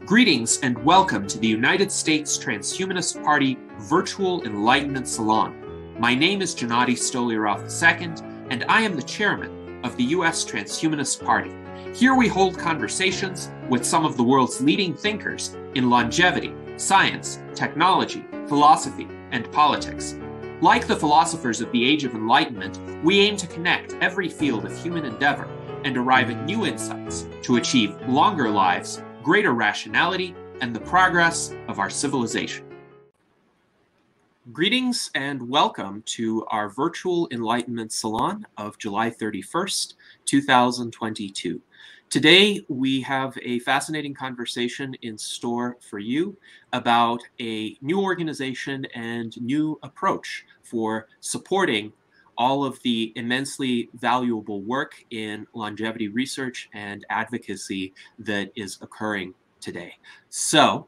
Greetings and welcome to the United States Transhumanist Party Virtual Enlightenment Salon. My name is Gennady Stoliarov II, and I am the chairman of the U.S. Transhumanist Party. Here we hold conversations with some of the world's leading thinkers in longevity, science, technology, philosophy, and politics. Like the philosophers of the Age of Enlightenment, we aim to connect every field of human endeavor and arrive at new insights to achieve longer lives, greater rationality, and the progress of our civilization. Greetings and welcome to our virtual Enlightenment Salon of July 31st, 2022. Today, we have a fascinating conversation in store for you about a new organization and new approach for supporting all of the immensely valuable work in longevity research and advocacy that is occurring today. So,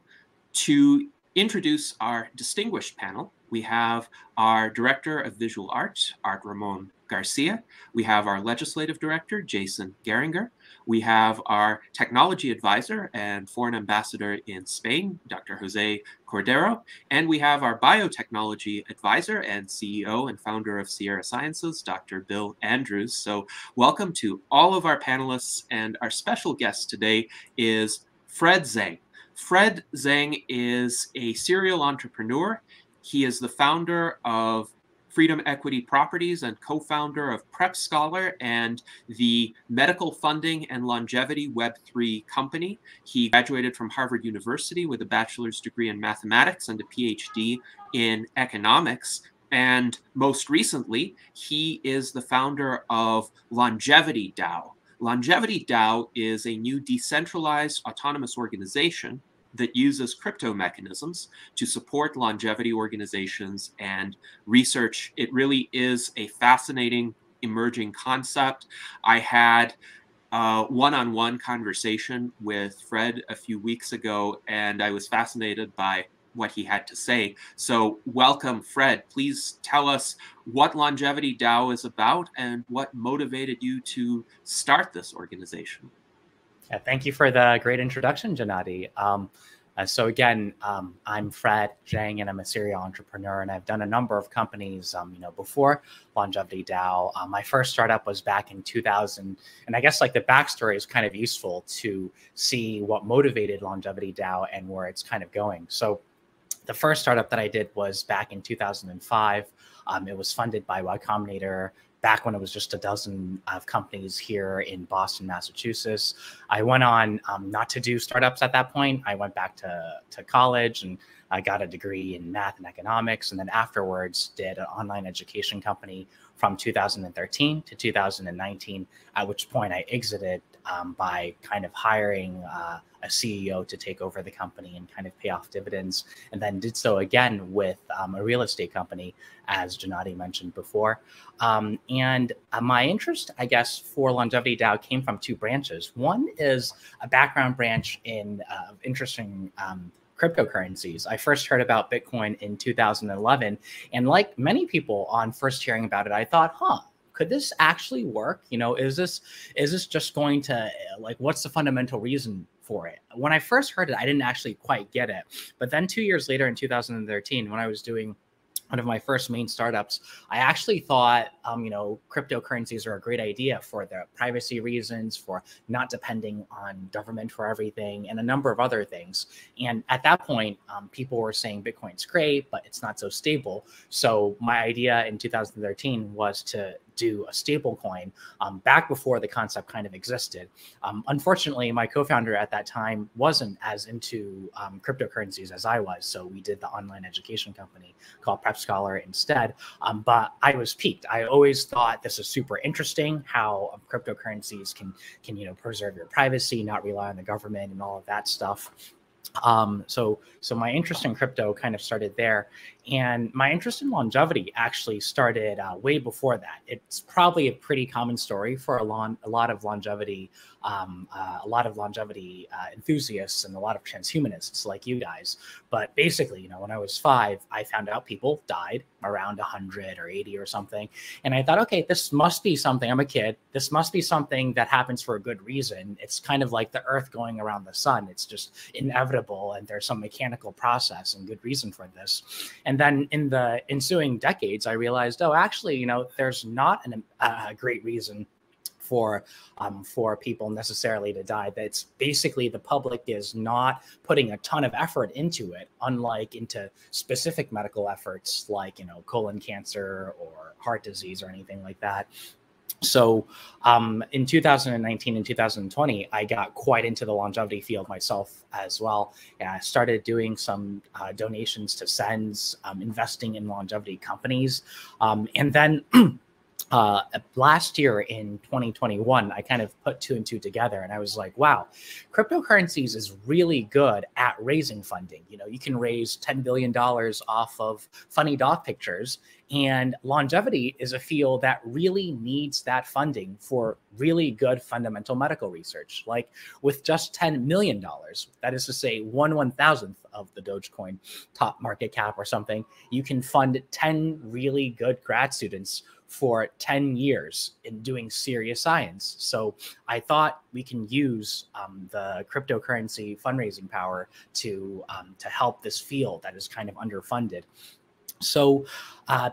to introduce our distinguished panel, we have our Director of Visual Art, Art Ramon Garcia. We have our Legislative Director, Jason Geringer. We have our Technology Advisor and Foreign Ambassador in Spain, Dr. Jose Cordero. And we have our Biotechnology Advisor and CEO and founder of Sierra Sciences, Dr. Bill Andrews. So welcome to all of our panelists. And our special guest today is Fred Zhang. Fred Zhang is a serial entrepreneur. He is the founder of Freedom Equity Properties and co-founder of Prep Scholar and the medical funding and longevity Web3 company. He graduated from Harvard University with a bachelor's degree in mathematics and a PhD in economics. And most recently, he is the founder of Longevity DAO. Longevity DAO is a new decentralized autonomous organization that uses crypto mechanisms to support longevity organizations and research. It really is a fascinating emerging concept. I had a one-on-one conversation with Fred a few weeks ago, and I was fascinated by what he had to say. So welcome, Fred. Please tell us what Longevity DAO is about and what motivated you to start this organization. Yeah, thank you for the great introduction, Gennady. So again, I'm Fred Zhang, and I'm a serial entrepreneur, and I've done a number of companies, before Longevity DAO. My first startup was back in 2000, and I guess like the backstory is kind of useful to see what motivated Longevity DAO and where it's kind of going. So the first startup that I did was back in 2005. It was funded by Y Combinator, back when it was just a dozen of companies here in Boston, Massachusetts. I went on not to do startups at that point. I went back to college and I got a degree in math and economics. And then afterwards did an online education company from 2013 to 2019, at which point I exited by kind of hiring a CEO to take over the company and kind of pay off dividends, and then did so again with a real estate company, as Gennady mentioned before. And my interest, I guess, for Longevity DAO came from two branches. One is a background branch in interesting cryptocurrencies. I first heard about Bitcoin in 2011. And like many people on first hearing about it, I thought, could this actually work? Is this just going to, like, what's the fundamental reason for it? When I first heard it, I didn't actually quite get it. But then 2 years later in 2013, when I was doing one of my first main startups, I actually thought, cryptocurrencies are a great idea for the privacy reasons, for not depending on government for everything, and a number of other things. And at that point, people were saying Bitcoin's great, but it's not so stable. So my idea in 2013 was to do a stable coin back before the concept kind of existed. Unfortunately, my co-founder at that time wasn't as into cryptocurrencies as I was. So we did the online education company called Prep Scholar instead. But I was piqued. I always thought this is super interesting, how cryptocurrencies can preserve your privacy, not rely on the government and all of that stuff. So my interest in crypto kind of started there, and my interest in longevity actually started way before that. It's probably a pretty common story for a lot of longevity, enthusiasts and a lot of transhumanists like you guys. But basically, you know, when I was 5, I found out people died around 100 or 80 or something, and I thought, okay, this must be something. I'm a kid. This must be something that happens for a good reason. It's kind of like the Earth going around the sun. It's just inevitable, and there's some mechanical process and good reason for this. And then in the ensuing decades, I realized, oh, actually, you know, there's not a great reason for people necessarily to die. That's basically the public is not putting a ton of effort into it, unlike into specific medical efforts like, you know, colon cancer or heart disease or anything like that. So in 2019 and 2020, I got quite into the longevity field myself as well. I started doing some donations to SENS, investing in longevity companies. And then last year in 2021, I kind of put 2 and 2 together, and I was like, wow, cryptocurrencies is really good at raising funding. You know, you can raise $10 billion off of funny dog pictures, and longevity is a field that really needs that funding for really good fundamental medical research. Like with just $10 million, that is to say 1/1000th of the Dogecoin top market cap or something, you can fund 10 really good grad students for 10 years in doing serious science. So I thought we can use the cryptocurrency fundraising power to help this field that is kind of underfunded. So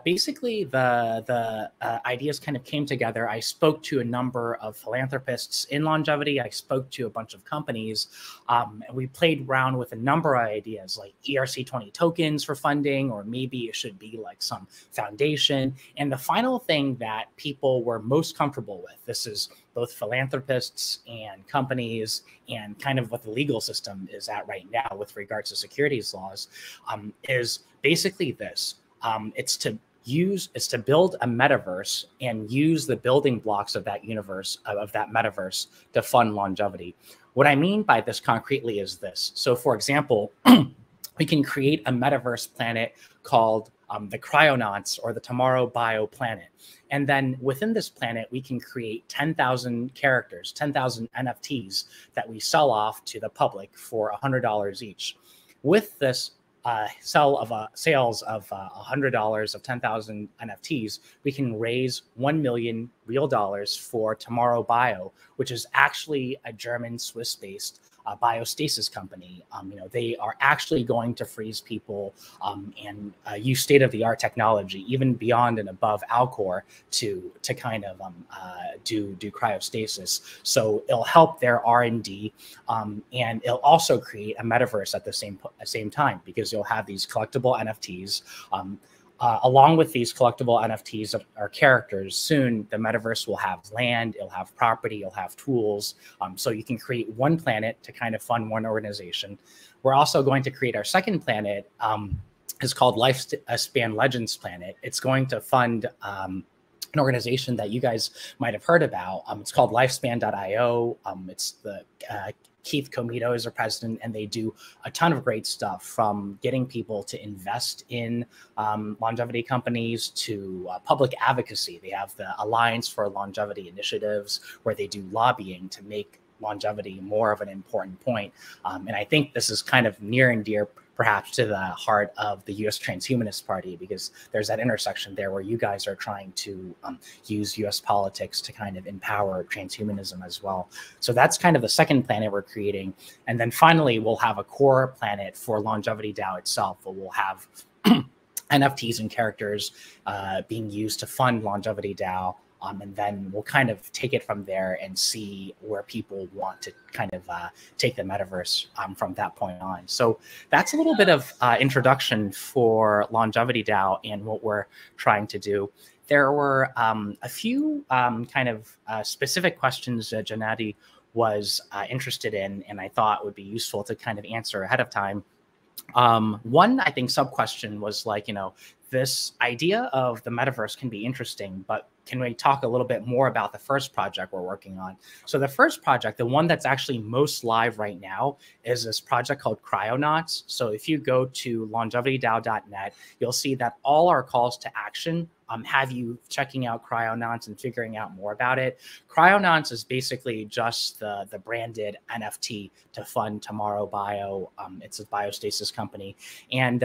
basically, the ideas kind of came together. I spoke to a number of philanthropists in longevity. I spoke to a bunch of companies. And we played around with a number of ideas like ERC20 tokens for funding, or maybe it should be like some foundation. And the final thing that people were most comfortable with, this is both philanthropists and companies and kind of what the legal system is at right now with regards to securities laws, is basically this. It's to build a metaverse and use the building blocks of that universe, of that metaverse, to fund longevity. What I mean by this concretely is this. So for example, we can create a metaverse planet called the Cryonauts, or the Tomorrow Bio planet. And then within this planet, we can create 10,000 characters, 10,000 NFTs that we sell off to the public for $100 each. With this sales of $100 of 10,000 NFTs, we can raise $1 million real dollars for Tomorrow Bio, which is actually a German, Swiss-based biostasis company. You know, they are actually going to freeze people and use state-of-the-art technology, even beyond and above Alcor, to kind of do cryostasis. So it'll help their R&D, and it'll also create a metaverse at the same time, because you'll have these collectible NFTs. Along with these collectible NFTs or characters, soon the metaverse will have land, it'll have property, it'll have tools. So you can create one planet to kind of fund one organization. We're also going to create our second planet. It's called Lifespan Legends Planet. It's going to fund an organization that you guys might have heard about. It's called Lifespan.io. It's the Keith Comito is their president, and they do a ton of great stuff, from getting people to invest in longevity companies to public advocacy. They have the Alliance for Longevity Initiatives, where they do lobbying to make longevity more of an important point. And I think this is kind of near and dear perhaps to the heart of the U.S. Transhumanist Party, because there's that intersection there where you guys are trying to use U.S. politics to kind of empower transhumanism as well. So that's kind of the second planet we're creating. And then finally, we'll have a core planet for Longevity DAO itself, where we'll have NFTs and characters being used to fund Longevity DAO. And then we'll kind of take it from there and see where people want to kind of take the metaverse from that point on. So that's a little bit of introduction for Longevity DAO and what we're trying to do. There were a few kind of specific questions that Gennady was interested in, and I thought would be useful to kind of answer ahead of time. One, I think, sub question was like, you know, this idea of the metaverse can be interesting, but can we talk a little bit more about the first project we're working on? So the first project, the one that's actually most live right now, is this project called Cryonauts. So if you go to longevitydow.net, you'll see that all our calls to action have you checking out Cryonauts and figuring out more about it. Cryonauts is basically just the branded NFT to fund Tomorrow Bio. It's a biostasis company. And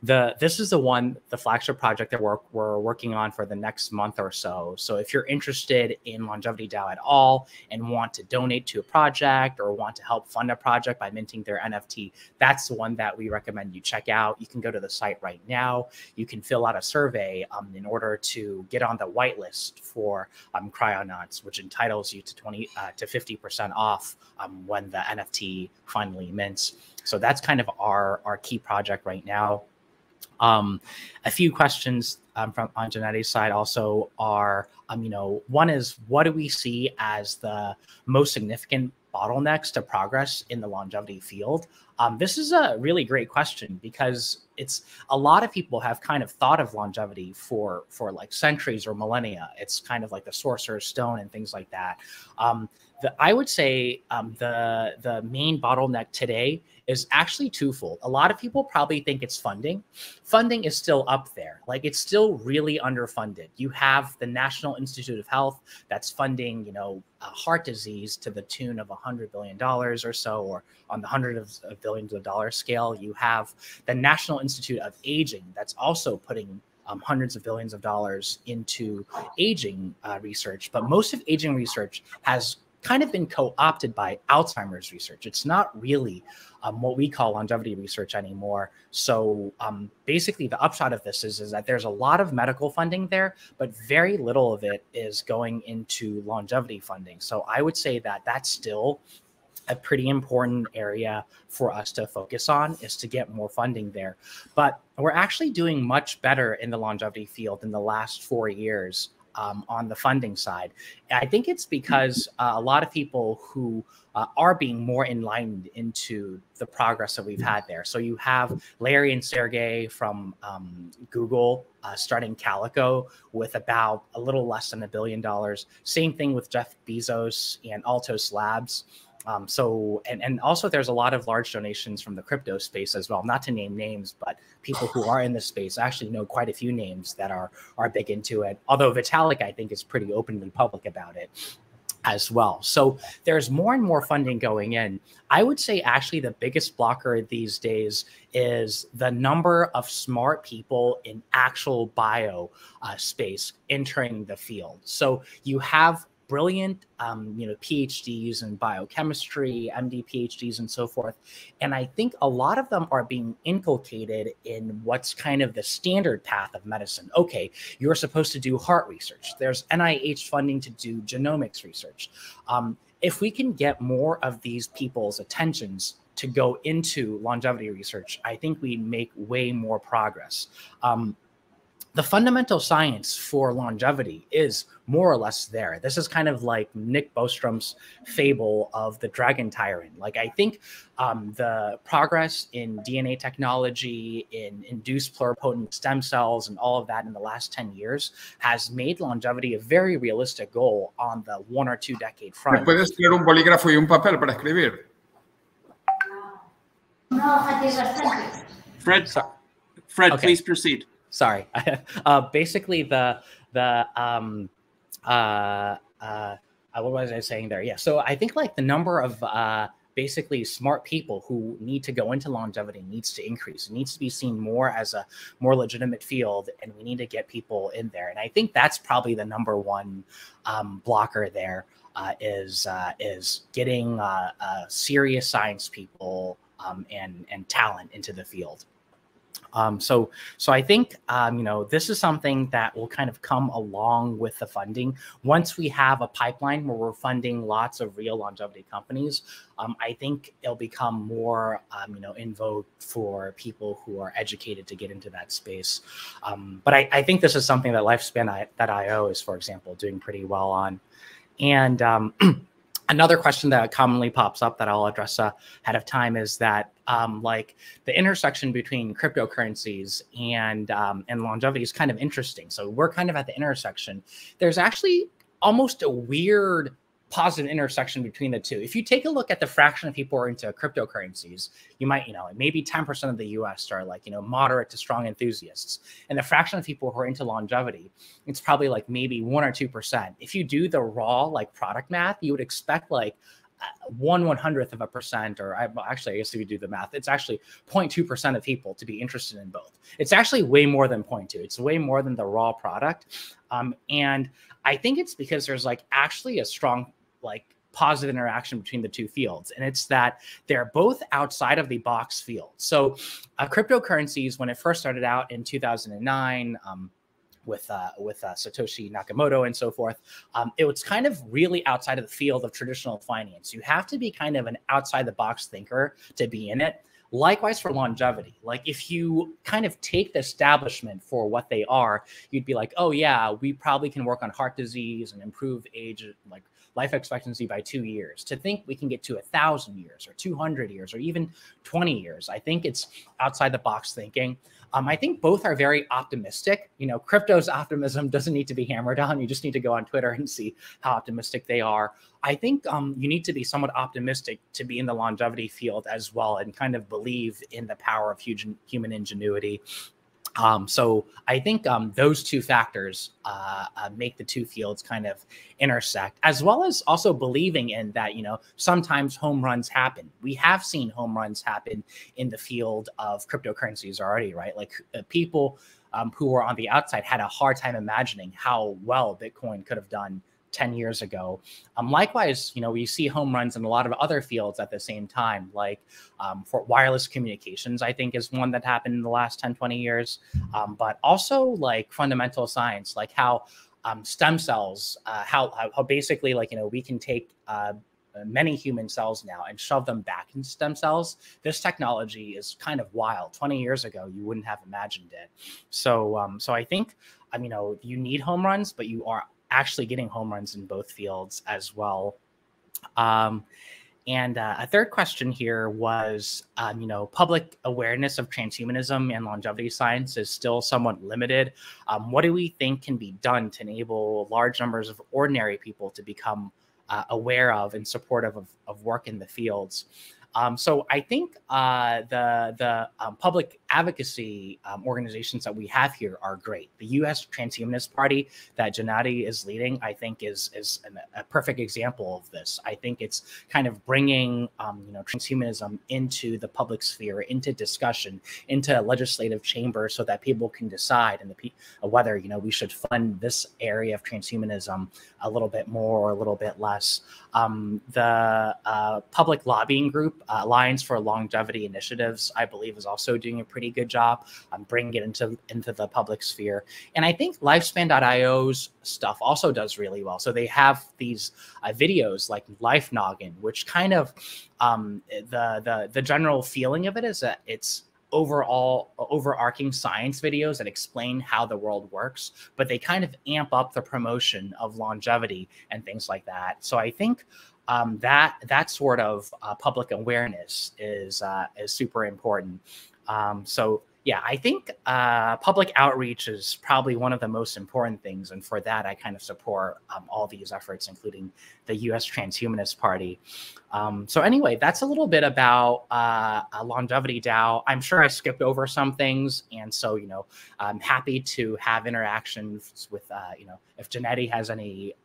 this is the flagship project that we're working on for the next month or so. So if you're interested in Longevity DAO at all and want to donate to a project or want to help fund a project by minting their NFT, that's the one that we recommend you check out. You can go to the site right now. You can fill out a survey in order to get on the whitelist for Cryonauts, which entitles you to 20 to 50% off when the NFT finally mints. So that's kind of our key project right now. A few questions from on Janetti's side also are, one is, what do we see as the most significant bottlenecks to progress in the longevity field? This is a really great question because it's a lot of people have kind of thought of longevity for like centuries or millennia. It's kind of like the Sorcerer's Stone and things like that. I would say the main bottleneck today is actually twofold. A lot of people probably think it's funding. Funding is still up there. Like, it's still really underfunded. You have the National Institute of Health that's funding, heart disease to the tune of $100 billion or so, or on the hundreds of billions of dollars scale. You have the National Institute of Aging that's also putting hundreds of billions of dollars into aging research. But most of aging research has kind of been co-opted by Alzheimer's research. It's not really what we call longevity research anymore. So basically the upshot of this is that there's a lot of medical funding there, but very little of it is going into longevity funding. So I would say that that's still a pretty important area for us to focus on, is to get more funding there. But we're actually doing much better in the longevity field in the last 4 years on the funding side. I think it's because a lot of people who are being more enlightened into the progress that we've had there. So you have Larry and Sergey from Google starting Calico with about a little less than $1 billion. Same thing with Jeff Bezos and Altos Labs. And also there's a lot of large donations from the crypto space as well, not to name names, but people who are in this space actually know quite a few names that are big into it. Although Vitalik, I think, is pretty openly public about it as well. So there's more and more funding going in. I would say actually the biggest blocker these days is the number of smart people in actual bio space entering the field. So you have brilliant, PhDs in biochemistry, MD PhDs, and so forth. And I think a lot of them are being inculcated in what's kind of the standard path of medicine. Okay, you're supposed to do heart research. There's NIH funding to do genomics research. If we can get more of these people's attentions to go into longevity research, I think we make way more progress. The fundamental science for longevity is more or less there. This is kind of like Nick Bostrom's fable of the dragon tyrant. Like, I think the progress in DNA technology, in induced pluripotent stem cells, and all of that in the last 10 years has made longevity a very realistic goal on the 1 or 2 decade front. ¿Me puedes traer un bolígrafo y un papel para escribir? Fred, okay. Please proceed. Sorry. Basically, what was I saying there? Yeah. So I think like the number of basically smart people who need to go into longevity needs to increase. It needs to be seen more as a more legitimate field, and we need to get people in there. And I think that's probably the number one blocker there, is getting serious science people and talent into the field. So I think, this is something that will kind of come along with the funding. Once we have a pipeline where we're funding lots of real longevity companies, I think it'll become more, in vogue for people who are educated to get into that space. But I think this is something that Lifespan.io is, for example, doing pretty well on. And Another question that commonly pops up that I'll address ahead of time is that like the intersection between cryptocurrencies and longevity is kind of interesting. So we're kind of at the intersection. There's actually almost a weird positive intersection between the two. If you take a look at the fraction of people who are into cryptocurrencies, you might, maybe 10% of the US are like, moderate to strong enthusiasts. And the fraction of people who are into longevity, it's probably like maybe 1 or 2%. If you do the raw like product math, you would expect like 1/100%, or actually, I guess if you do the math, it's actually 0.2% of people to be interested in both. It's actually way more than 0.2. It's way more than the raw product. And I think it's because there's like actually a strong like positive interaction between the two fields. And it's that they're both outside of the box field. So cryptocurrencies, when it first started out in 2009, with Satoshi Nakamoto and so forth, it was kind of really outside of the field of traditional finance. You have to be kind of an outside the box thinker to be in it. Likewise for longevity. Like if you kind of take the establishment for what they are, you'd be like, oh yeah, we probably can work on heart disease and improve age, like life expectancy by 2 years. To think we can get to 1,000 years or 200 years or even 20 years, I think it's outside the box thinking. I think both are very optimistic. Crypto's optimism doesn't need to be hammered on. You just need to go on Twitter and see how optimistic they are. I think you need to be somewhat optimistic to be in the longevity field as well and kind of believe in the power of human ingenuity. So I think those two factors make the two fields kind of intersect, as well as also believing in that, sometimes home runs happen. We have seen home runs happen in the field of cryptocurrencies already, right? Like people who were on the outside had a hard time imagining how well Bitcoin could have done 10 years ago. Likewise, we see home runs in a lot of other fields at the same time, like for wireless communications, I think is one that happened in the last 10, 20 years. But also like fundamental science, like how stem cells, how basically like, we can take many human cells now and shove them back in stem cells. This technology is kind of wild. 20 years ago, you wouldn't have imagined it. So, so I think, you need home runs, but you are actually getting home runs in both fields as well. And a third question here was, public awareness of transhumanism and longevity science is still somewhat limited. What do we think can be done to enable large numbers of ordinary people to become aware of and supportive of work in the fields? So I think the public advocacy organizations that we have here are great. The U.S. Transhumanist Party that Gennady is leading, I think, is a perfect example of this. I think it's kind of bringing transhumanism into the public sphere, into discussion, into legislative chamber, so that people can decide whether we should fund this area of transhumanism a little bit more or a little bit less. The public lobbying group, Alliance for Longevity Initiatives, I believe, is also doing a pretty good job bringing it into the public sphere. And I think Lifespan.io's stuff also does really well. So they have these videos like Life Noggin, which kind of the general feeling of it is that it's overarching science videos that explain how the world works, but they kind of amp up the promotion of longevity and things like that. So I think that sort of public awareness is super important. So yeah, I think public outreach is probably one of the most important things. And for that, I kind of support all these efforts, including the U.S. Transhumanist Party. So anyway, that's a little bit about Longevity DAO. I'm sure I skipped over some things. And so, I'm happy to have interactions with, if Gennady has any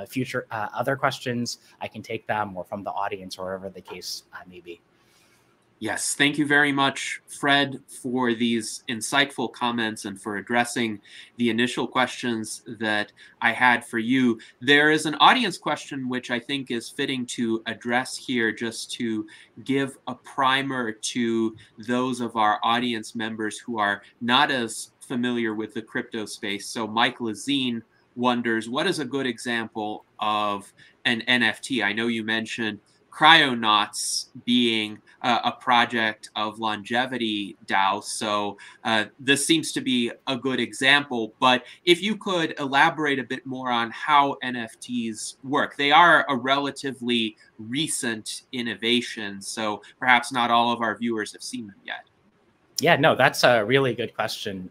future other questions, I can take them, or from the audience, or whatever the case may be. Yes, thank you very much, Fred, for these insightful comments and for addressing the initial questions that I had for you. There is an audience question which I think is fitting to address here, just to give a primer to those of our audience members who are not as familiar with the crypto space. So Mike Lazine wonders, what is a good example of an NFT? I know you mentioned Cryonauts being a project of Longevity DAO. So this seems to be a good example. But if you could elaborate a bit more on how NFTs work. They are a relatively recent innovation, so perhaps not all of our viewers have seen them yet. Yeah, no, that's a really good question.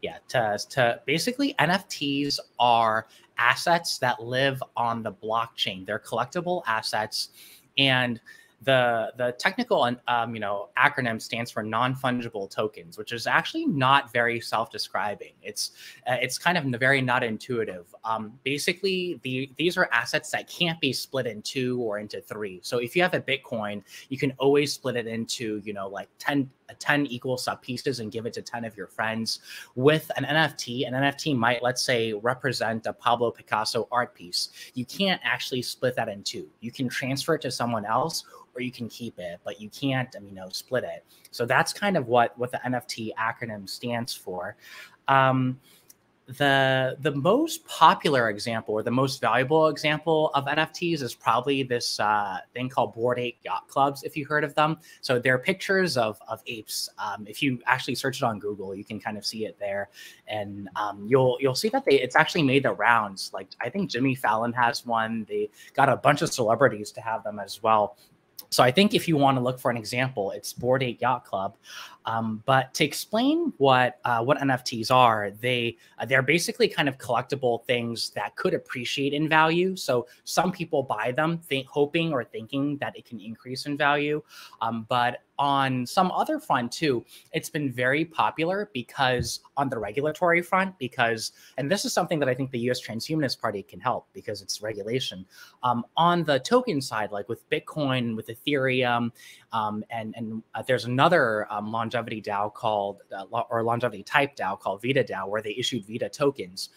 Yeah, to basically NFTs are assets that live on the blockchain. They're collectible assets, and the technical acronym stands for non-fungible tokens, which is actually not very self-describing. It's kind of very not intuitive. Basically, these are assets that can't be split in 2 or into 3. So if you have a Bitcoin, you can always split it into like 10 equal sub pieces and give it to 10 of your friends. With an NFT might, let's say, represent a Pablo Picasso art piece. You can't actually split that in 2. You can transfer it to someone else, or you can keep it, but you can't, split it. So that's kind of what the NFT acronym stands for. The most popular example, or the most valuable example of NFTs, is probably this thing called Bored Ape Yacht Clubs, if you heard of them. So they're pictures of apes. If you actually search it on Google, you can kind of see it there, and you'll see that it's actually made the rounds. Like, I think Jimmy Fallon has one. They got a bunch of celebrities to have them as well. So I think if you want to look for an example, it's Bored Ape Yacht Club. But to explain what NFTs are, they're basically kind of collectible things that could appreciate in value. So some people buy them hoping or thinking that it can increase in value. But on some other front too, it's been very popular because on the regulatory front, and this is something that I think the U.S. Transhumanist Party can help because it's regulation. On the token side, like with Bitcoin, with Ethereum, and there's another longevity DAO called, or longevity type DAO called Vita DAO, where they issued Vita tokens.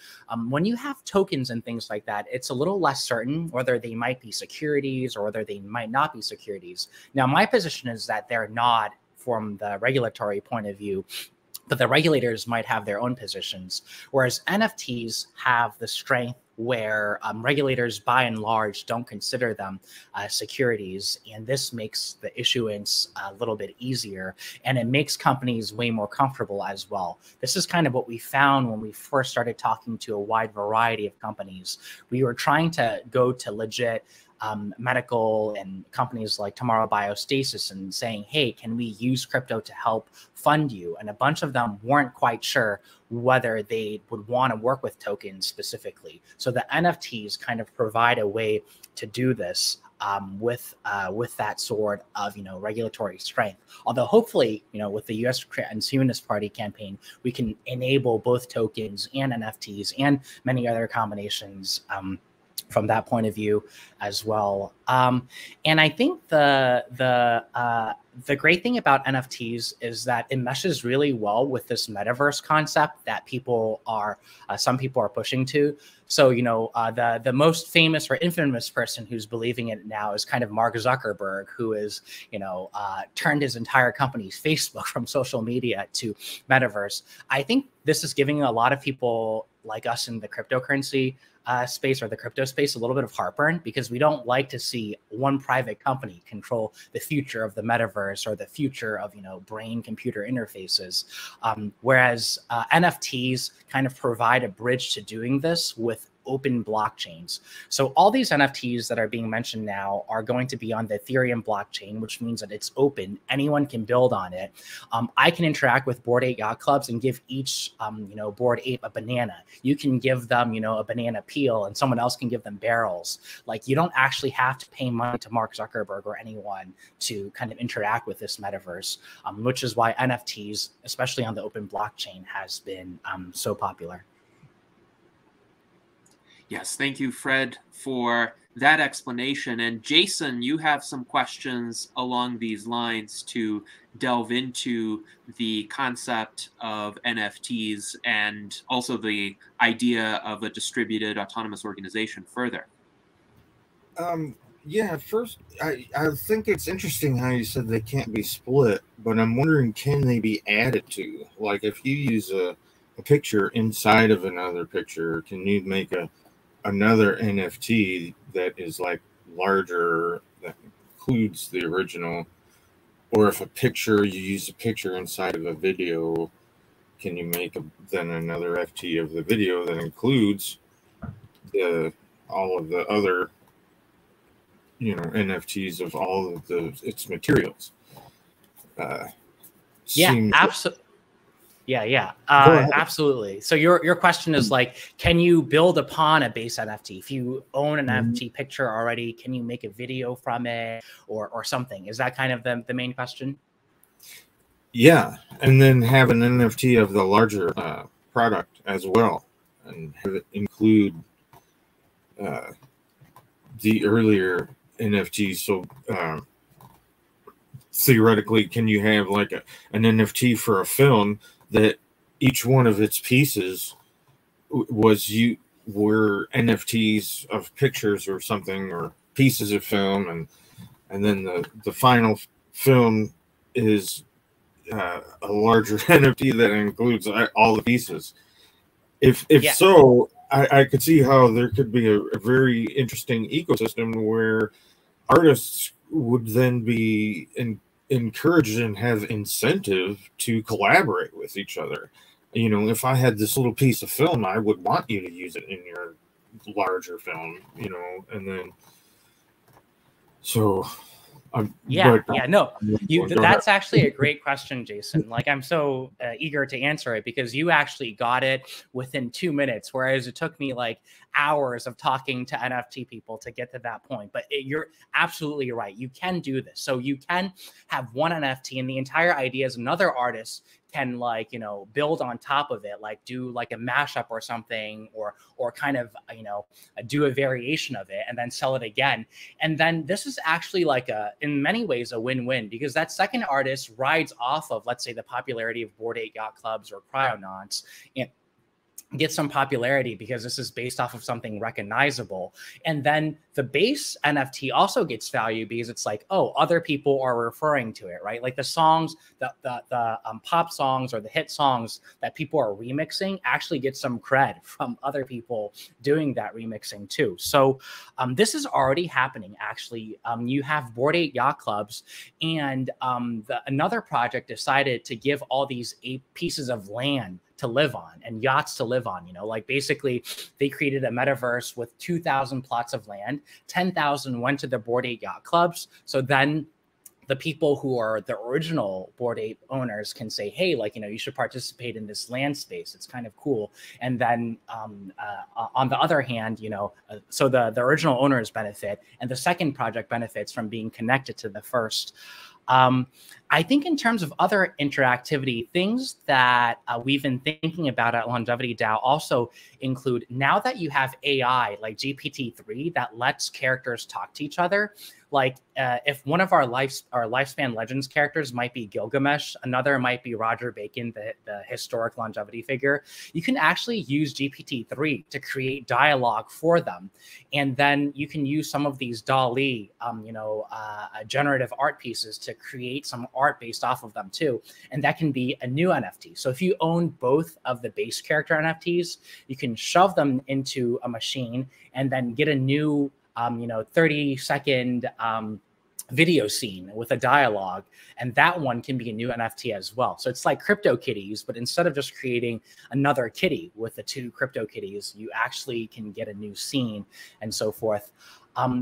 When you have tokens and things like that, it's a little less certain whether they might be securities or whether they might not be securities. Now, my position is that they're not from the regulatory point of view, but the regulators might have their own positions, whereas NFTs have the strength where regulators by and large don't consider them securities. And this makes the issuance a little bit easier, and it makes companies way more comfortable as well. This is kind of what we found when we first started talking to a wide variety of companies. We were trying to go to legit medical and companies like Tomorrow Biostasis and saying, hey, can we use crypto to help fund you? And a bunch of them weren't quite sure whether they would want to work with tokens specifically. So the NFTs kind of provide a way to do this with that sort of regulatory strength. Although hopefully with the U.S. Transhumanist Party campaign, we can enable both tokens and NFTs and many other combinations from that point of view as well. And I think the great thing about NFTs is that it meshes really well with this metaverse concept that some people are pushing to. So, the most famous or infamous person who's believing it now is kind of Mark Zuckerberg, who is, turned his entire company's Facebook from social media to metaverse. I think this is giving a lot of people like us in the cryptocurrency space or the crypto space a little bit of heartburn, because we don't like to see one private company control the future of the metaverse or the future of brain computer interfaces, whereas NFTs kind of provide a bridge to doing this with open blockchains. So all these NFTs that are being mentioned now are going to be on the Ethereum blockchain, which means that it's open. Anyone can build on it. I can interact with Bored Ape Yacht Clubs and give each, Bored Ape a banana. You can give them, a banana peel, and someone else can give them barrels. Like, you don't actually have to pay money to Mark Zuckerberg or anyone to kind of interact with this metaverse, which is why NFTs, especially on the open blockchain, has been so popular. Yes, thank you, Fred, for that explanation. And Jason, you have some questions along these lines to delve into the concept of NFTs and also the idea of a distributed autonomous organization further. Yeah, first, I think it's interesting how you said they can't be split, but I'm wondering, can they be added to? Like, if you use a picture inside of another picture, can you make another NFT that is like larger includes the original, or if a picture, you use a picture inside of a video, can you make then another FT of the video that includes all of the other, NFTs of all of its materials? Yeah, absolutely. Yeah. Absolutely. So your question is like, can you build upon a base NFT? If you own an NFT picture already, can you make a video from it or something? Is that kind of the main question? Yeah, and then have an NFT of the larger product as well, and have it include the earlier NFTs. So theoretically, can you have like an NFT for a film that each one of its pieces were NFTs of pictures or something, or pieces of film, and then the final film is a larger NFT that includes all the pieces. If so, I could see how there could be a very interesting ecosystem where artists would then be encouraged and have incentive to collaborate with each other. If I had this little piece of film, I would want you to use it in your larger film, and then so that's actually a great question, Jason. Like, I'm so eager to answer it because you actually got it within 2 minutes, whereas it took me like hours of talking to NFT people to get to that point. But you're absolutely right. You can do this. So you can have one NFT, and the entire idea is another artist can build on top of it, like do like a mashup or something, or kind of, do a variation of it and then sell it again. And then this is actually like in many ways a win-win, because that second artist rides off of, let's say, the popularity of Bored Ape Yacht Clubs or Cryonauts, and get some popularity because this is based off of something recognizable. And then the base NFT also gets value because it's like, oh, other people are referring to it, right? Like the songs, the pop songs or the hit songs that people are remixing actually get some cred from other people doing that remixing too. So this is already happening, actually. You have Bored Ape Yacht Clubs, and another project decided to give all these 8 pieces of land to live on and yachts to live on. Like basically they created a metaverse with 2,000 plots of land. 10,000 went to the Bored Ape Yacht Clubs. So then the people who are the original Bored Ape owners can say, hey, you should participate in this land space. It's kind of cool. And then on the other hand, so the original owners benefit, and the second project benefits from being connected to the first. I think in terms of other interactivity, things that we've been thinking about at Longevity DAO also include, now that you have AI like GPT-3 that lets characters talk to each other, like if one of our Lifespan Legends characters might be Gilgamesh, another might be Roger Bacon, the historic longevity figure, you can actually use GPT-3 to create dialogue for them. And then you can use some of these DALL-E, generative art pieces to create some art based off of them too. And that can be a new NFT. So if you own both of the base character NFTs, you can shove them into a machine and then get a new 30-second video scene with a dialogue, and that one can be a new NFT as well. So it's like CryptoKitties, but instead of just creating another kitty with the 2 CryptoKitties, you actually can get a new scene and so forth.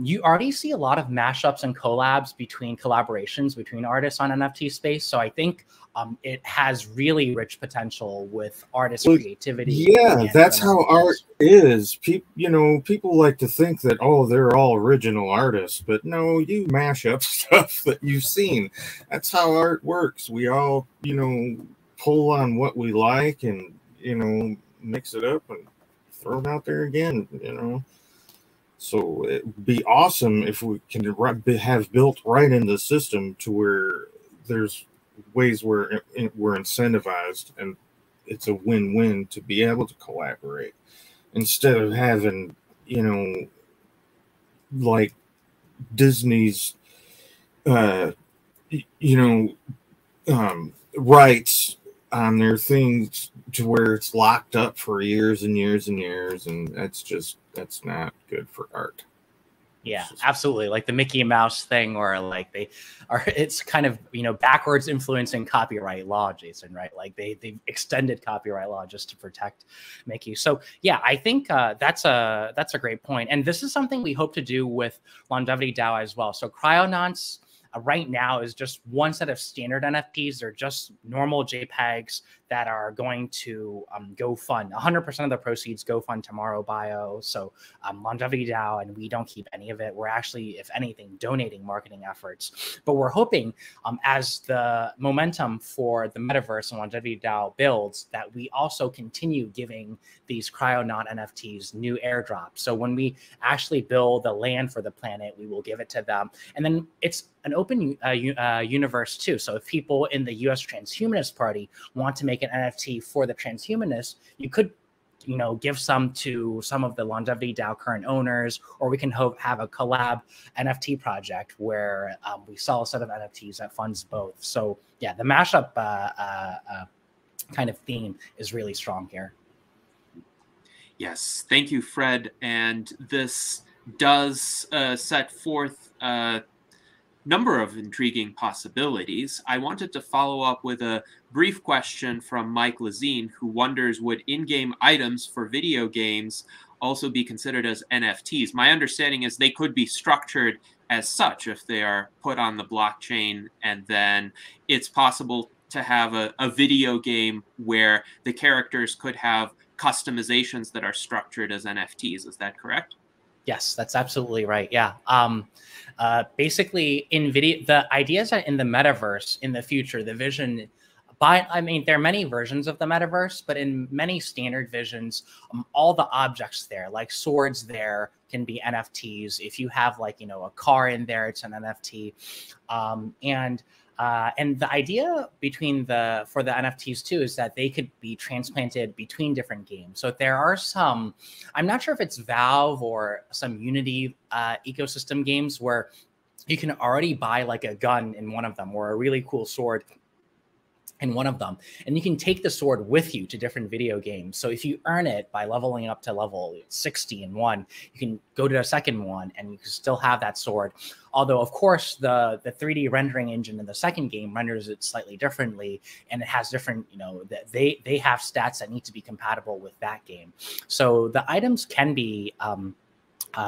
You already see a lot of mashups and collaborations between artists on NFT space. So I think it has really rich potential with artist creativity. Yeah, that's how art is. People like to think that, oh, they're all original artists, but no, you mash up stuff that you've seen. That's how art works. We all, pull on what we like and, mix it up and throw it out there again, So it'd be awesome if we can have built right in the system to where there's ways where we're incentivized and it's a win-win to be able to collaborate, instead of having, like Disney's, rights on their things to where it's locked up for years and years and years. And that's not good for art. Yeah, absolutely. Like the Mickey Mouse thing, or like they are, it's kind of, you know, backwards influencing copyright law, Jason, right? Like they've extended copyright law just to protect Mickey. So yeah, I think that's a great point. And this is something we hope to do with Longevity DAO as well. So Cryonauts right now is just one set of standard NFTs. They're just normal JPEGs that are going to go fund. 100% of the proceeds go fund Tomorrow Bio. So Longevity DAO, and we don't keep any of it. We're actually, if anything, donating marketing efforts. But we're hoping as the momentum for the metaverse and Longevity DAO builds, that we also continue giving these Cryonaut NFTs new airdrops. So when we actually build the land for the planet, we will give it to them. And then it's an open universe too. So if people in the US Transhumanist Party want to make an NFT for the transhumanists, you could, you know, give some to some of the Longevity DAO current owners, or we can have a collab NFT project where we sell a set of NFTs that funds both. So yeah, the mashup kind of theme is really strong here. Yes, thank you, Fred. And this does set forth a number of intriguing possibilities. I wanted to follow up with a brief question from Mike Lazine, who wonders, would in-game items for video games also be considered as NFTs? My understanding is they could be structured as such if they are put on the blockchain, and then it's possible to have a video game where the characters could have customizations that are structured as NFTs. Is that correct? Yes, that's absolutely right. Yeah. Basically, in video, the ideas are in the metaverse in the future, the vision. I mean, there are many versions of the metaverse, but in many standard visions, all the objects there, like swords there, can be NFTs. If you have, like, you know, a car in there, it's an NFT. And the idea for the NFTs too is that they could be transplanted between different games. So there are some, I'm not sure if it's Valve or some Unity ecosystem games where you can already buy like a gun in one of them, or a really cool sword in one of them, and you can take the sword with you to different video games. So if you earn it by leveling up to level 60 in one, you can go to a second one and you can still have that sword. Although, of course, the 3D rendering engine in the second game renders it slightly differently, and it has different, you know, they have stats that need to be compatible with that game. So the items can be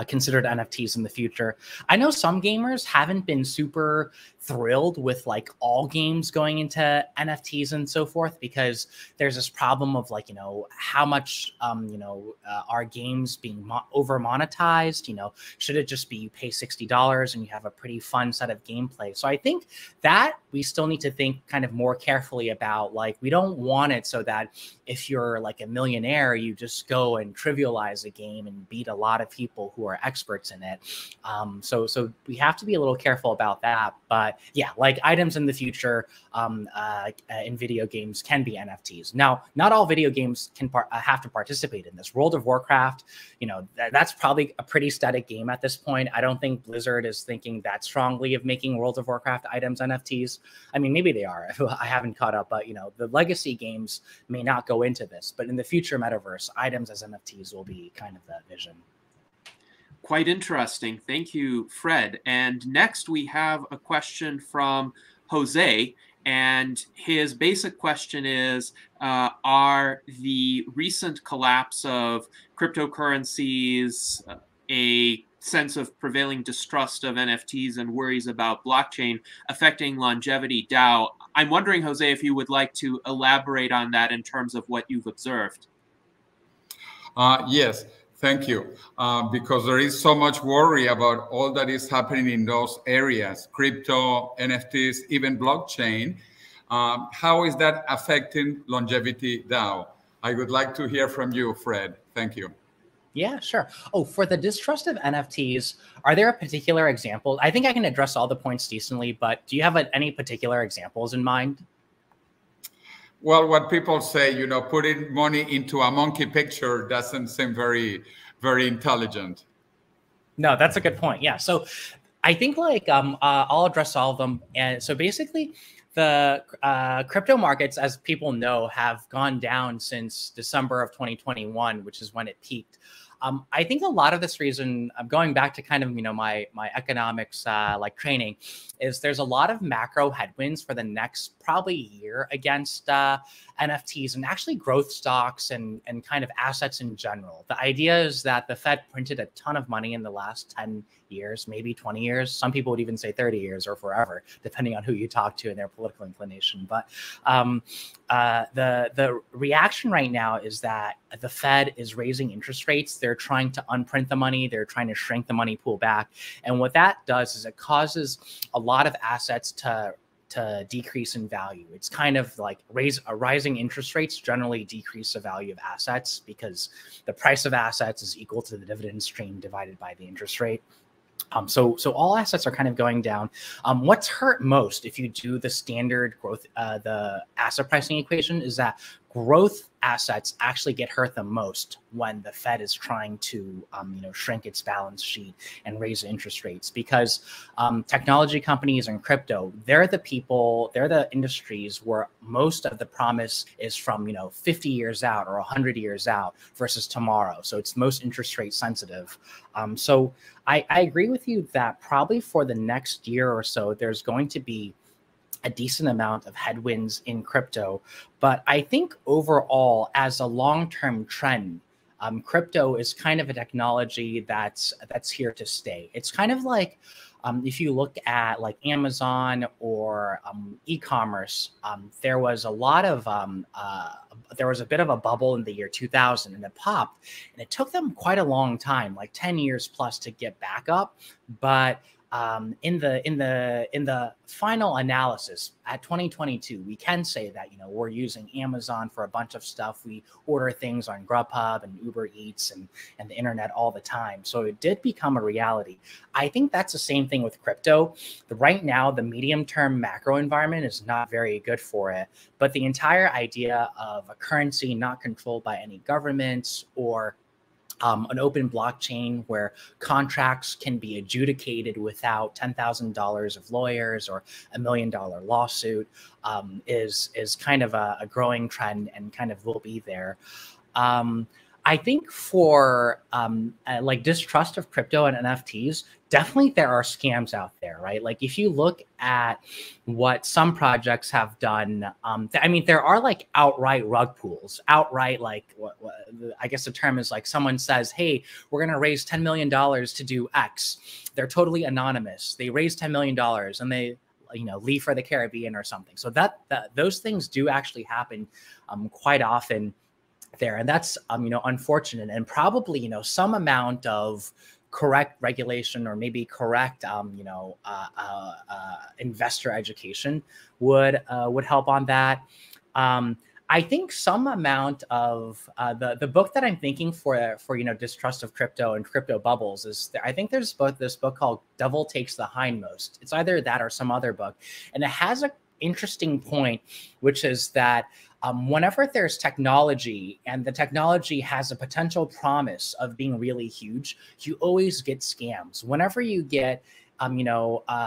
considered NFTs in the future. I know some gamers haven't been super thrilled with like all games going into NFTs and so forth, because there's this problem of, like, you know, how much are games being over monetized? You know, should it just be you pay $60 and you have a pretty fun set of gameplay? So I think that we still need to think kind of more carefully about, like, we don't want it so that if you're like a millionaire, you just go and trivialize a game and beat a lot of people who are experts in it. So we have to be a little careful about that. But yeah, like items in the future in video games can be NFTs. Now, not all video games can have to participate in this. World of Warcraft, you know, that's probably a pretty static game at this point. I don't think Blizzard is thinking that strongly of making World of Warcraft items NFTs. I mean, maybe they are. I haven't caught up, but, you know, the legacy games may not go into this. But in the future metaverse, items as NFTs will be kind of the vision. Quite interesting. Thank you, Fred. And next we have a question from Jose. And his basic question is, are the recent collapse of cryptocurrencies, a sense of prevailing distrust of NFTs and worries about blockchain affecting Longevity DAO? I'm wondering, Jose, if you would like to elaborate on that in terms of what you've observed. Yes. Thank you. Because there is so much worry about all that is happening in those areas, crypto, NFTs, even blockchain. How is that affecting Longevity DAO? I would like to hear from you, Fred. Thank you. Yeah, sure. Oh, for the distrust of NFTs, are there a particular example? I think I can address all the points decently, but do you have any particular examples in mind? Well, what people say, you know, putting money into a monkey picture doesn't seem very, very intelligent. No, that's a good point. Yeah. So I think, like, I'll address all of them. And so basically, the crypto markets, as people know, have gone down since December of 2021, which is when it peaked. I think a lot of this reason, I'm going back to kind of, my economics like training, is there's a lot of macro headwinds for the next probably year against NFTs and actually growth stocks and kind of assets in general. The idea is that the Fed printed a ton of money in the last 10 years, maybe 20 years. Some people would even say 30 years or forever, depending on who you talk to and their political inclination. But the reaction right now is that the Fed is raising interest rates. They're trying to unprint the money. They're trying to shrink the money pool back. And what that does is it causes a lot of assets to decrease in value. It's kind of like rising interest rates generally decrease the value of assets because the price of assets is equal to the dividend stream divided by the interest rate. So all assets are kind of going down. What's hurt most if you do the standard growth, the asset pricing equation, is that growth assets actually get hurt the most when the Fed is trying to, shrink its balance sheet and raise interest rates, because technology companies and crypto, they're the industries where most of the promise is from, 50 years out or 100 years out versus tomorrow. So it's most interest rate sensitive. So I agree with you that probably for the next year or so, there's going to be a decent amount of headwinds in crypto. But I think overall, as a long-term trend, crypto is kind of a technology that's here to stay. It's kind of like if you look at like Amazon or e-commerce, there was a bit of a bubble in the year 2000 and it popped, and it took them quite a long time, like 10 years plus, to get back up. But in the final analysis at 2022, we can say that, we're using Amazon for a bunch of stuff. We order things on Grubhub and Uber Eats and the internet all the time. So it did become a reality. I think that's the same thing with crypto. Right now, the medium-term macro environment is not very good for it. But the entire idea of a currency not controlled by any governments, or an open blockchain where contracts can be adjudicated without $10,000 of lawyers or $1 million lawsuit, is kind of a growing trend and kind of will be there. I think for like distrust of crypto and NFTs, definitely there are scams out there, right? Like if you look at what some projects have done, there are like outright rug pulls, like what I guess the term is like someone says, hey, we're going to raise $10 million to do X. They're totally anonymous. They raise $10 million and they leave for the Caribbean or something. So that those things do actually happen quite often there. And that's, unfortunate, and probably, some amount of correct regulation or maybe correct, investor education would help on that. I think some amount of the book that I'm thinking for distrust of crypto and crypto bubbles is, I think there's this book called Devil Takes the Hindmost. It's either that or some other book. And it has an interesting point, which is that whenever there's technology and the technology has a potential promise of being really huge, you always get scams. Whenever you get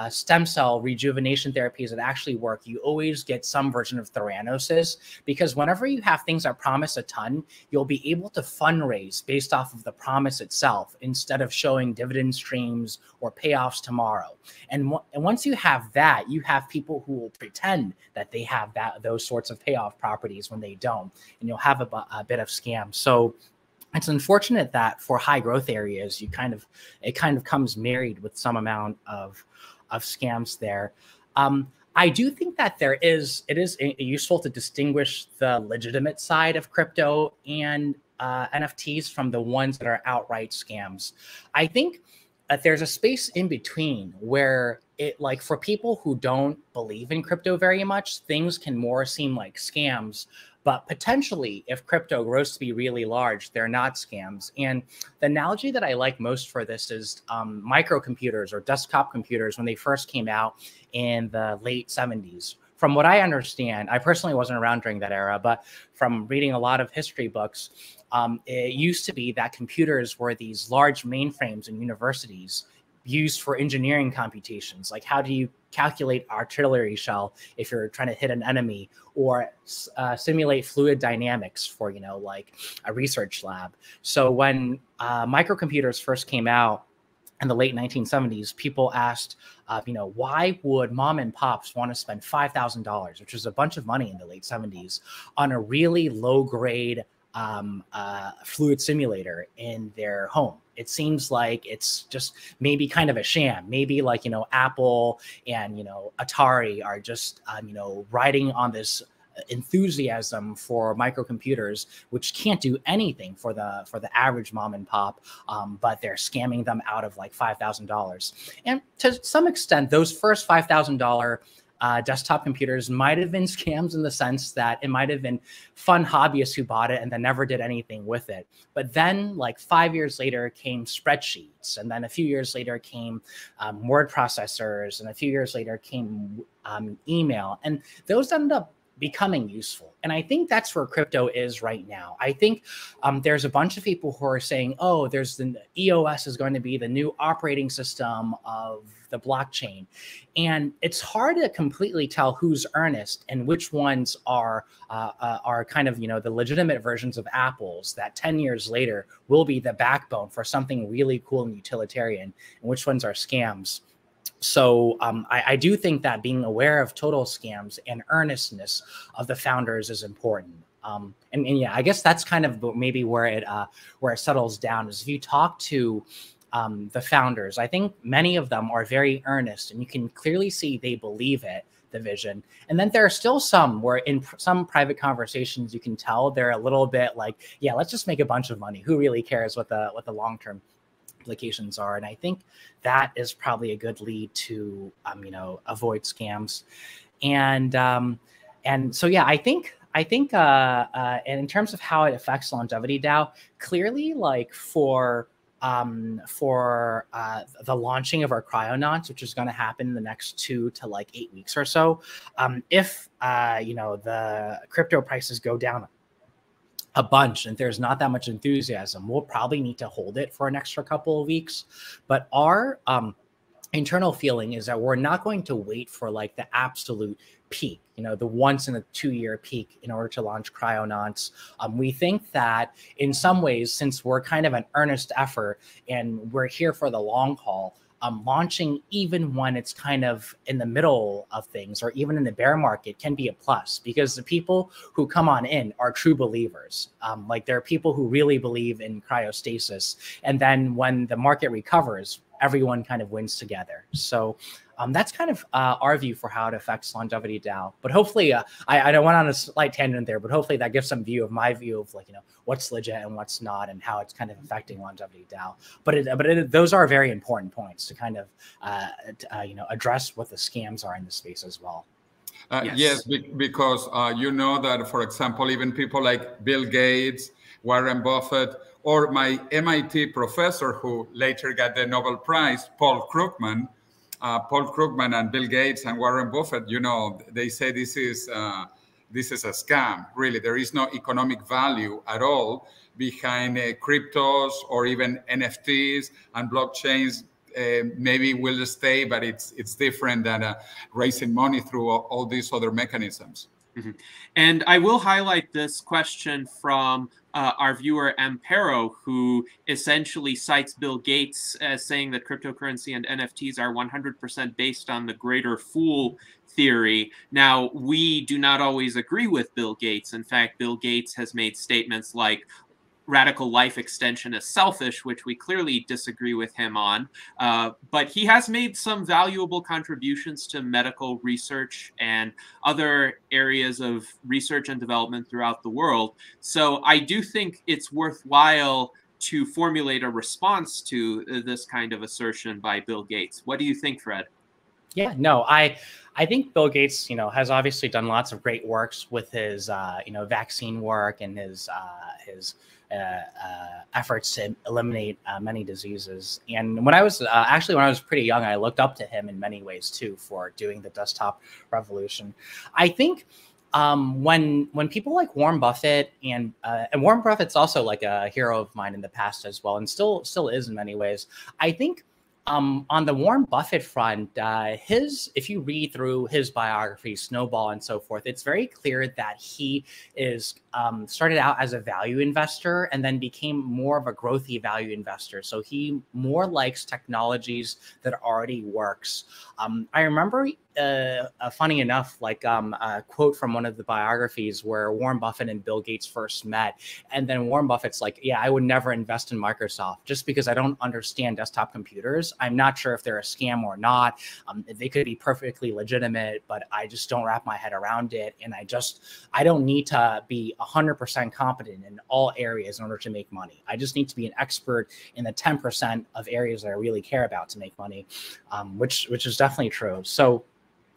stem cell rejuvenation therapies that actually work, you always get some version of Theranosis, because whenever you have things that promise a ton, you'll be able to fundraise based off of the promise itself instead of showing dividend streams or payoffs tomorrow. And once you have that, you have people who will pretend that they have those sorts of payoff properties when they don't, and you'll have a bit of scam. So it's unfortunate that for high growth areas, it kind of comes married with some amount of scams there. I do think that it is useful to distinguish the legitimate side of crypto and NFTs from the ones that are outright scams. I think that there's a space in between where like for people who don't believe in crypto very much, things can more seem like scams. But potentially, if crypto grows to be really large, they're not scams. And the analogy that I like most for this is microcomputers or desktop computers when they first came out in the late 70s. From what I understand, I personally wasn't around during that era, but from reading a lot of history books, it used to be that computers were these large mainframes in universities used for engineering computations. Like, how do you calculate artillery shell if you're trying to hit an enemy, or simulate fluid dynamics for, you know, like a research lab. So when microcomputers first came out in the late 1970s, people asked, you know, why would mom and pops want to spend $5,000, which was a bunch of money in the late 70s, on a really low grade fluid simulator in their home? It seems like it's just maybe kind of a sham. Maybe like, you know, Apple and, you know, Atari are just, you know, riding on this enthusiasm for microcomputers, which can't do anything for the average mom and pop, but they're scamming them out of like $5,000. And to some extent, those first $5,000 desktop computers might have been scams, in the sense that it might have been fun hobbyists who bought it and then never did anything with it. But then, like 5 years later, came spreadsheets, and then a few years later came word processors, and a few years later came email, and those ended up becoming useful. And I think that's where crypto is right now. I think there's a bunch of people who are saying, oh, there's the EOS is going to be the new operating system of the blockchain. And it's hard to completely tell who's earnest and which ones are kind of, you know, the legitimate versions of apples that 10 years later will be the backbone for something really cool and utilitarian, and which ones are scams. So I do think that being aware of total scams and earnestness of the founders is important. And yeah, I guess that's kind of maybe where it settles down, is if you talk to the founders, I think many of them are very earnest, and you can clearly see they believe it, the vision. And then there are still some where in some private conversations, you can tell they're a little bit like, yeah, let's just make a bunch of money. Who really cares what the long-term implications are? And I think that is probably a good lead to you know, avoid scams. And so yeah, I think and in terms of how it affects Longevity DAO, clearly, like for the launching of our cryonauts, which is going to happen in the next 2 to like 8 weeks or so, if you know, the crypto prices go down a bunch and there's not that much enthusiasm, we'll probably need to hold it for an extra couple of weeks. But our internal feeling is that we're not going to wait for like the absolute peak, you know, the once in a 2-year peak in order to launch cryonauts. We think that in some ways, since we're kind of an earnest effort and we're here for the long haul, launching even when it's kind of in the middle of things or even in the bear market can be a plus, because the people who come on in are true believers. Like, there are people who really believe in cryostasis, and then when the market recovers, everyone kind of wins together. So that's kind of our view for how it affects Longevity DAO. But hopefully, I don't went on a slight tangent there, but hopefully that gives some view of my view of, like, you know, what's legit and what's not, and how it's kind of affecting Longevity DAO. But those are very important points to kind of you know, address what the scams are in the space as well. Yes, because you know that, for example, even people like Bill Gates, Warren Buffett, or my MIT professor who later got the Nobel Prize, Paul Krugman and Bill Gates and Warren Buffett, you know, they say this is a scam. Really, there is no economic value at all behind cryptos or even NFTs and blockchains. Maybe will stay, but it's different than raising money through all these other mechanisms. Mm-hmm. And I will highlight this question from our viewer Ampero, who essentially cites Bill Gates as saying that cryptocurrency and NFTs are 100% based on the greater fool theory. Now, we do not always agree with Bill Gates. In fact, Bill Gates has made statements like radical life extension is selfish, which we clearly disagree with him on. But he has made some valuable contributions to medical research and other areas of research and development throughout the world. So I do think it's worthwhile to formulate a response to this kind of assertion by Bill Gates. What do you think, Fred? Yeah, no, I think Bill Gates, you know, has obviously done lots of great works with his, you know, vaccine work and his efforts to eliminate many diseases. And when I was when I was pretty young, I looked up to him in many ways too for doing the desktop revolution. I think when people like Warren Buffett and Warren Buffett's also like a hero of mine in the past as well, and still is in many ways. I think On the Warren Buffett front, if you read through his biography, Snowball and so forth, it's very clear that he is started out as a value investor and then became more of a growthy value investor. So he more likes technologies that already works. I remember, funny enough, like a quote from one of the biographies where Warren Buffett and Bill Gates first met, and then Warren Buffett's like, "Yeah, I would never invest in Microsoft just because I don't understand desktop computers. I'm not sure if they're a scam or not. They could be perfectly legitimate, but I just don't wrap my head around it. And I don't need to be 100% competent in all areas in order to make money. I just need to be an expert in the 10% of areas that I really care about to make money," which is definitely true. So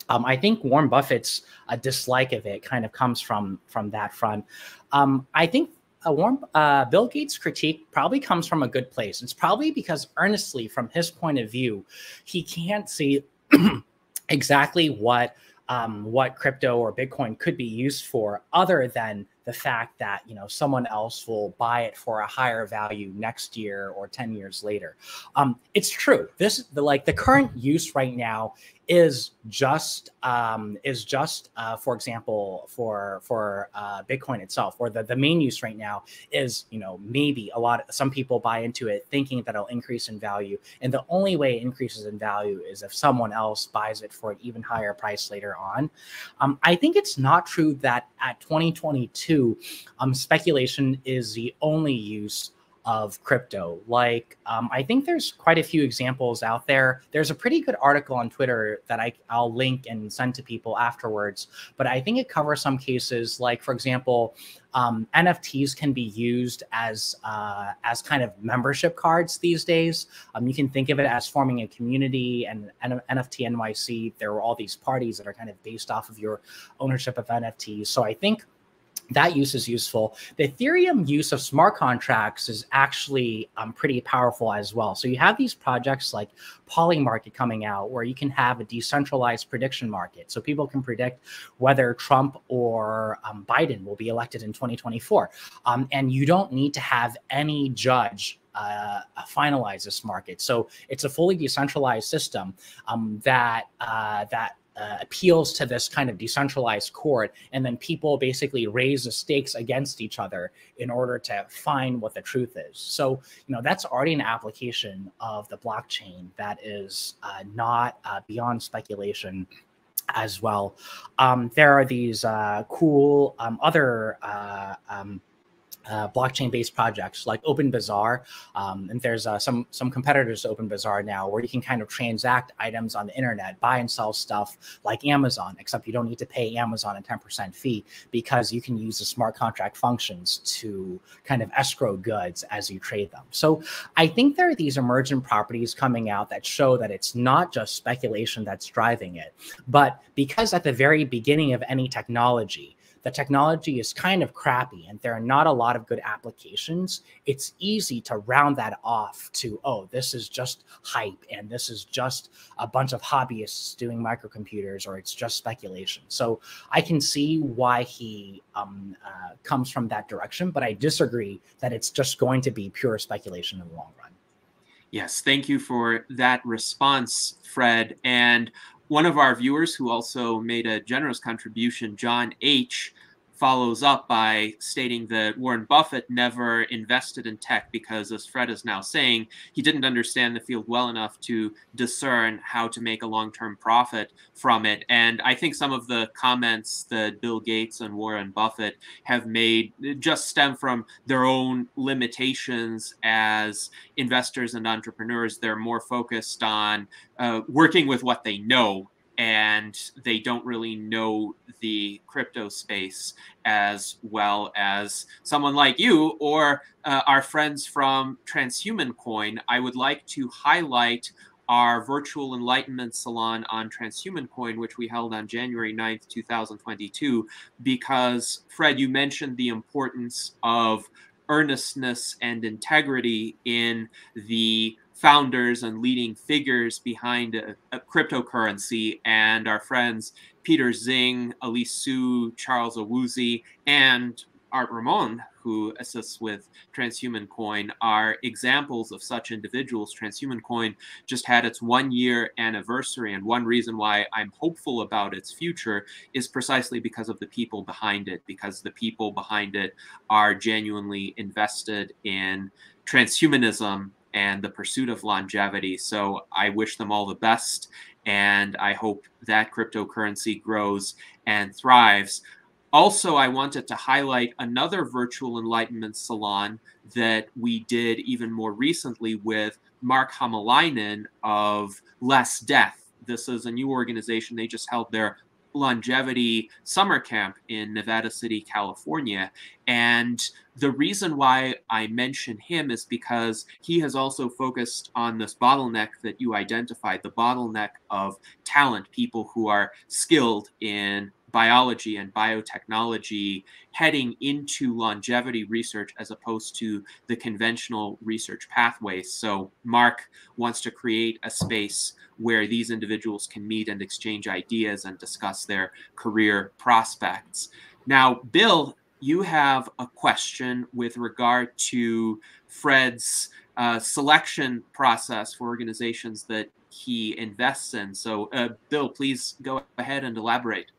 I think Warren Buffett's dislike of it kind of comes from that front. I think Bill Gates' critique probably comes from a good place. It's probably because earnestly, from his point of view, he can't see exactly what crypto or Bitcoin could be used for, other than the fact that, you know, someone else will buy it for a higher value next year or 10 years later. It's true. The current use right now is just for example, for Bitcoin itself, or the main use right now is, you know, maybe some people buy into it thinking that it'll increase in value. And the only way it increases in value is if someone else buys it for an even higher price later on. I think it's not true that at 2022, speculation is the only use of crypto. Like, I think there's quite a few examples out there. There's a pretty good article on Twitter that I'll link and send to people afterwards, but I think it covers some cases. Like, for example, NFTs can be used as kind of membership cards these days. You can think of it as forming a community, and NFT NYC, there were all these parties that are kind of based off of your ownership of NFTs. So I think that use is useful. The Ethereum use of smart contracts is actually pretty powerful as well. So you have these projects like Polymarket coming out, where you can have a decentralized prediction market. So people can predict whether Trump or Biden will be elected in 2024. And you don't need to have any judge finalize this market. So it's a fully decentralized system that appeals to this kind of decentralized court, and then people basically raise the stakes against each other in order to find what the truth is. So, you know, that's already an application of the blockchain that is not beyond speculation as well. There are these cool other blockchain-based projects like OpenBazaar, and there's some competitors to OpenBazaar now, where you can kind of transact items on the internet, buy and sell stuff like Amazon, except you don't need to pay Amazon a 10% fee, because you can use the smart contract functions to kind of escrow goods as you trade them. So I think there are these emergent properties coming out that show that it's not just speculation that's driving it, but because at the very beginning of any technology, the technology is kind of crappy and there are not a lot of good applications, it's easy to round that off to, oh, this is just hype and this is just a bunch of hobbyists doing microcomputers, or it's just speculation. So I can see why he comes from that direction, but I disagree that it's just going to be pure speculation in the long run. Yes, thank you for that response, Fred. And one of our viewers who also made a generous contribution, John H., follows up by stating that Warren Buffett never invested in tech because, as Fred is now saying, he didn't understand the field well enough to discern how to make a long-term profit from it. And I think some of the comments that Bill Gates and Warren Buffett have made just stem from their own limitations as investors and entrepreneurs. They're more focused on working with what they know, and they don't really know the crypto space as well as someone like you or our friends from Transhuman Coin. I would like to highlight our virtual enlightenment salon on Transhuman Coin, which we held on January 9th, 2022, because, Fred, you mentioned the importance of earnestness and integrity in the founders and leading figures behind a cryptocurrency, and our friends Peter Zing, Elise Su, Charles Owuzi, and Art Ramon, who assists with Transhuman Coin, are examples of such individuals. Transhuman Coin just had its 1-year anniversary, and one reason why I'm hopeful about its future is precisely because of the people behind it, because the people behind it are genuinely invested in transhumanism and the pursuit of longevity. So I wish them all the best, and I hope that cryptocurrency grows and thrives. Also, I wanted to highlight another virtual enlightenment salon that we did even more recently with Mark Hamalainen of Less Death. This is a new organization. They just held their longevity summer camp in Nevada City, California. And the reason why I mention him is because he has also focused on this bottleneck that you identified, the bottleneck of talent, people who are skilled in biology and biotechnology heading into longevity research as opposed to the conventional research pathways. So Mark wants to create a space where these individuals can meet and exchange ideas and discuss their career prospects. Now, Bill, you have a question with regard to Fred's selection process for organizations that he invests in. So, Bill, please go ahead and elaborate.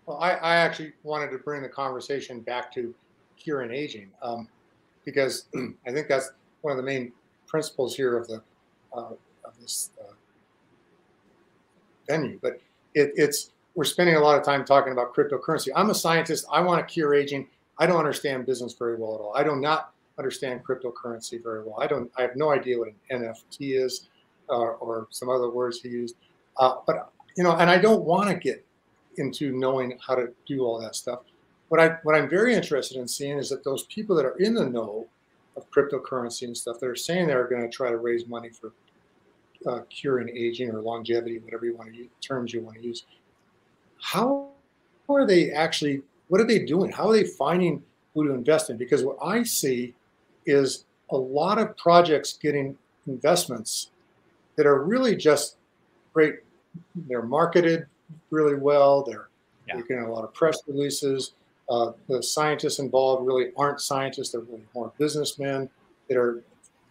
Well, I actually wanted to bring the conversation back to curing aging, because I think that's one of the main principles here of the of this venue. But we're spending a lot of time talking about cryptocurrency. I'm a scientist. I want to cure aging. I don't understand business very well at all. I do not understand cryptocurrency very well. I have no idea what an NFT is, or some other words he used. But and I don't want to get into knowing how to do all that stuff. What I'm very interested in seeing is that those people that are in the know of cryptocurrency and stuff that are saying they're going to try to raise money for curing aging or longevity, whatever you want to use, terms you want to use. How are they actually? What are they doing? How are they finding who to invest in? Because what I see is a lot of projects getting investments that are really just great. They're marketed really well. They're getting a lot of press releases. The scientists involved really aren't scientists. They're really more businessmen that are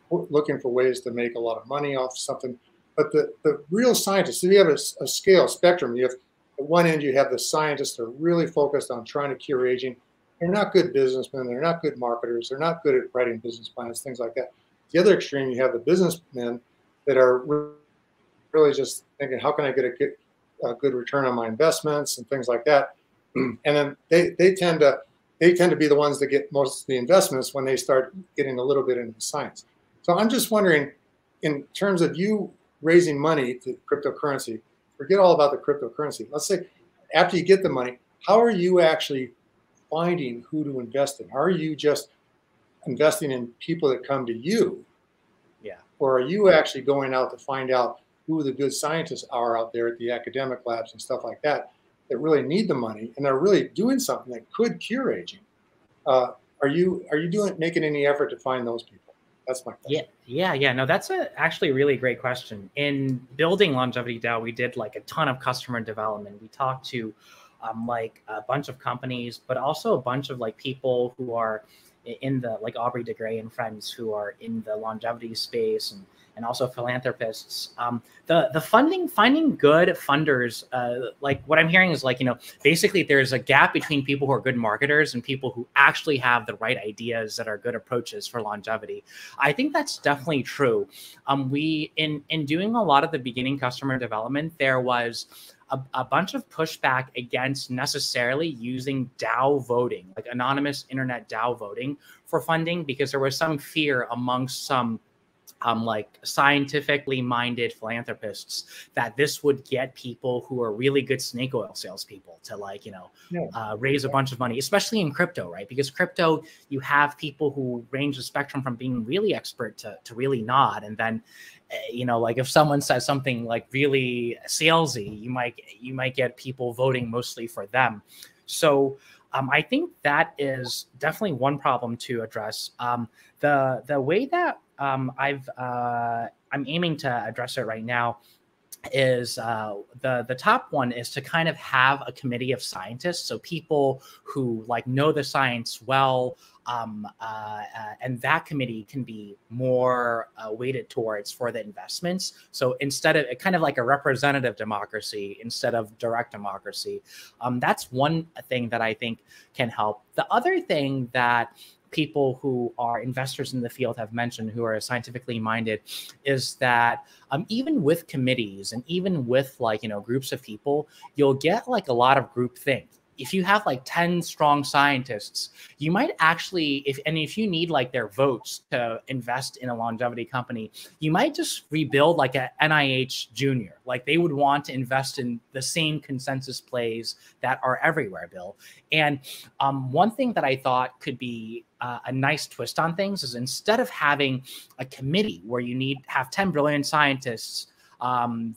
looking for ways to make a lot of money off something. But the real scientists, if you have a scale spectrum, you have at one end you have the scientists that are really focused on trying to cure aging. They're not good businessmen. They're not good marketers. They're not good at writing business plans, things like that. The other extreme, you have the businessmen that are really just thinking, how can I get a good return on my investments and things like that. And then they tend to be the ones that get most of the investments when they start getting a little bit into science. So I'm just wondering, in terms of you raising money to cryptocurrency, forget all about the cryptocurrency. Let's say after you get the money, how are you actually finding who to invest in? Are you just investing in people that come to you? Yeah. Or are you actually going out to find out who the good scientists are out there at the academic labs and stuff like that really need the money and they're really doing something that could cure aging? Are you making any effort to find those people? That's my question. Yeah. No, that's actually a really great question. In building Longevity DAO, we did like a ton of customer development. We talked to like a bunch of companies, but also a bunch of like people who are in the, like Aubrey de Grey and friends who are in the longevity space, and also philanthropists. The funding, finding good funders, like what I'm hearing is like, basically there's a gap between people who are good marketers and people who actually have the right ideas that are good approaches for longevity. I think that's definitely true. We, in doing a lot of the beginning customer development, there was a bunch of pushback against necessarily using DAO voting, like anonymous internet DAO voting for funding, because there was some fear amongst some like scientifically minded philanthropists that this would get people who are really good snake oil salespeople to like, raise a bunch of money, especially in crypto, right? Because crypto, you have people who range the spectrum from being really expert to really not. And then, like if someone says something like really salesy, you might get people voting mostly for them. So I think that is definitely one problem to address. The way that I'm aiming to address it right now is the top one is to kind of have a committee of scientists, so people who like know the science well, and that committee can be more weighted towards for the investments. So instead of kind of like a representative democracy instead of direct democracy, that's one thing that I think can help. The other thing that people who are investors in the field have mentioned, who are scientifically minded, is that even with committees and even with like, you know, groups of people, you'll get like a lot of groupthink. If you have like 10 strong scientists, you might actually, if you need like their votes to invest in a longevity company, you might just rebuild like a NIH Junior. Like they would want to invest in the same consensus plays that are everywhere, Bill. And one thing that I thought could be a nice twist on things is, instead of having a committee where you have 10 brilliant scientists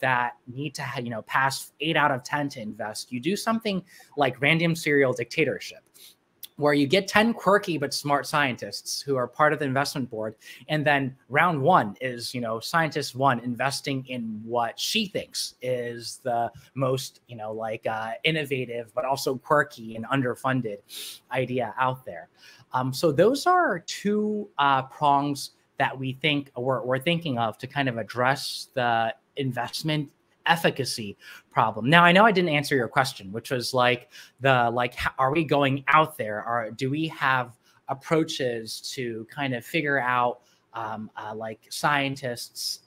that need to, you know, pass 8 out of 10 to invest, you do something like random serial dictatorship, where you get 10 quirky but smart scientists who are part of the investment board. And then round one is, you know, scientist one investing in what she thinks is the most, you know, like innovative, but also quirky and underfunded idea out there. So those are two prongs that we think we're thinking of to kind of address the investment efficacy problem. Now, I know I didn't answer your question, which was like are we going out there, or do we have approaches to kind of figure out like scientists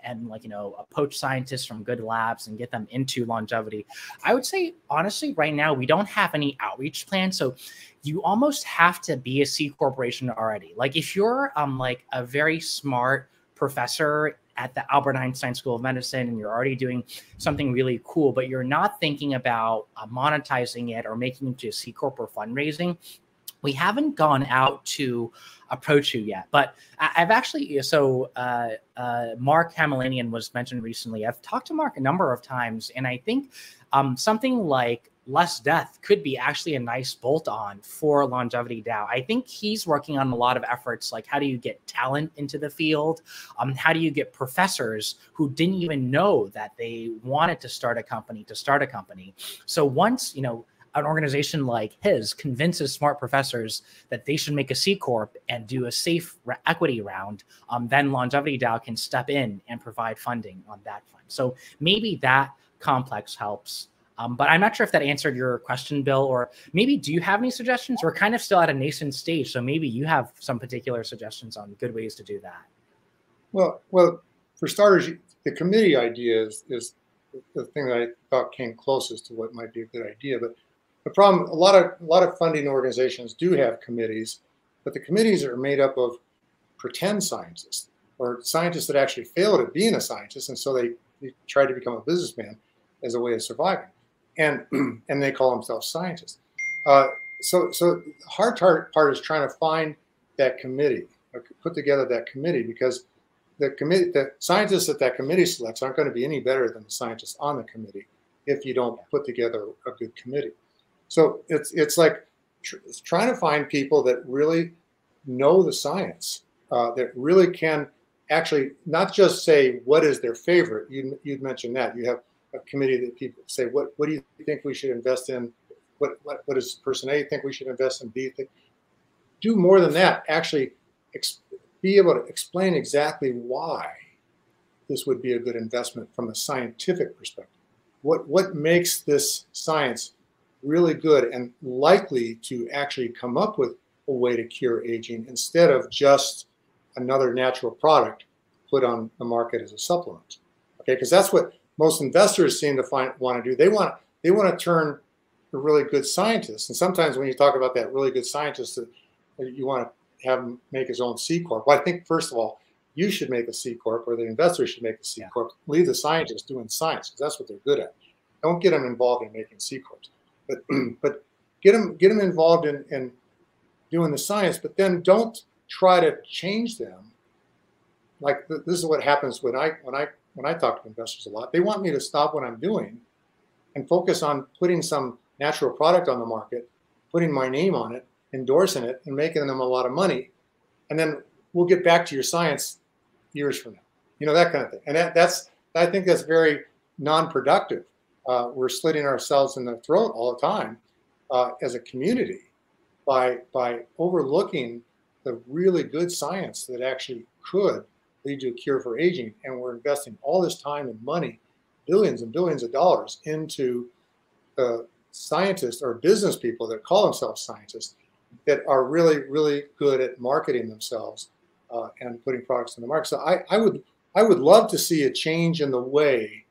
and like, you know, poach scientists from good labs and get them into longevity? I would say, honestly, right now, we don't have any outreach plan. So you almost have to be a C corporation already. Like if you're like a very smart professor at the Albert Einstein School of Medicine and you're already doing something really cool, but you're not thinking about monetizing it or making it to a C Corp or fundraising, we haven't gone out to approach you yet. But I've actually, so Mark Hamilanian was mentioned recently. I've talked to Mark a number of times, and I think something like Less Death could be actually a nice bolt-on for Longevity DAO. I think he's working on a lot of efforts, like how do you get talent into the field? How do you get professors who didn't even know that they wanted to start a company to start a company? So once, you know, an organization like his convinces smart professors that they should make a C Corp and do a safe equity round, then Longevity DAO can step in and provide funding on that fund. So maybe that complex helps. But I'm not sure if that answered your question, Bill, or maybe do you have any suggestions? We're kind of still at a nascent stage, so maybe you have some particular suggestions on good ways to do that. Well, for starters, the committee idea is the thing that I thought came closest to what might be a good idea. But the problem, a lot of funding organizations do have committees, but the committees are made up of pretend scientists or scientists that actually failed at being a scientist, and so they try to become a businessman as a way of surviving. And they call themselves scientists. So the hard part is trying to find that committee, put together that committee, because the scientists that committee selects aren't going to be any better than the scientists on the committee if you don't put together a good committee. So it's like trying to find people that really know the science, that really can actually not just say what is their favorite. You'd mentioned that you have a committee that people say, what do you think we should invest in? What does person A think we should invest in? B think? Do more than that. Actually, be able to explain exactly why this would be a good investment from a scientific perspective. What makes this science really good and likely to actually come up with a way to cure aging instead of just another natural product put on the market as a supplement? Okay, because that's what most investors seem to want to do. They want to turn a really good scientist, and sometimes when you talk about that really good scientist, you want to have him make his own C Corp. Well, I think first of all, you should make a C Corp, or the investor should make a C Corp. Leave the scientists doing science, because that's what they're good at. Don't get them involved in making C Corps, but get them involved in doing the science. But then don't try to change them. Like this is what happens when I talk to investors a lot. They want me to stop what I'm doing and focus on putting some natural product on the market, putting my name on it, endorsing it, and making them a lot of money. And then we'll get back to your science years from now. You know, that kind of thing. And that's I think that's very non-productive. We're slitting ourselves in the throat all the time as a community by overlooking the really good science that actually could lead to a cure for aging, and we're investing all this time and money, billions and billions of dollars, into scientists or business people that call themselves scientists that are really, really good at marketing themselves and putting products in the market. So I would love to see a change in the way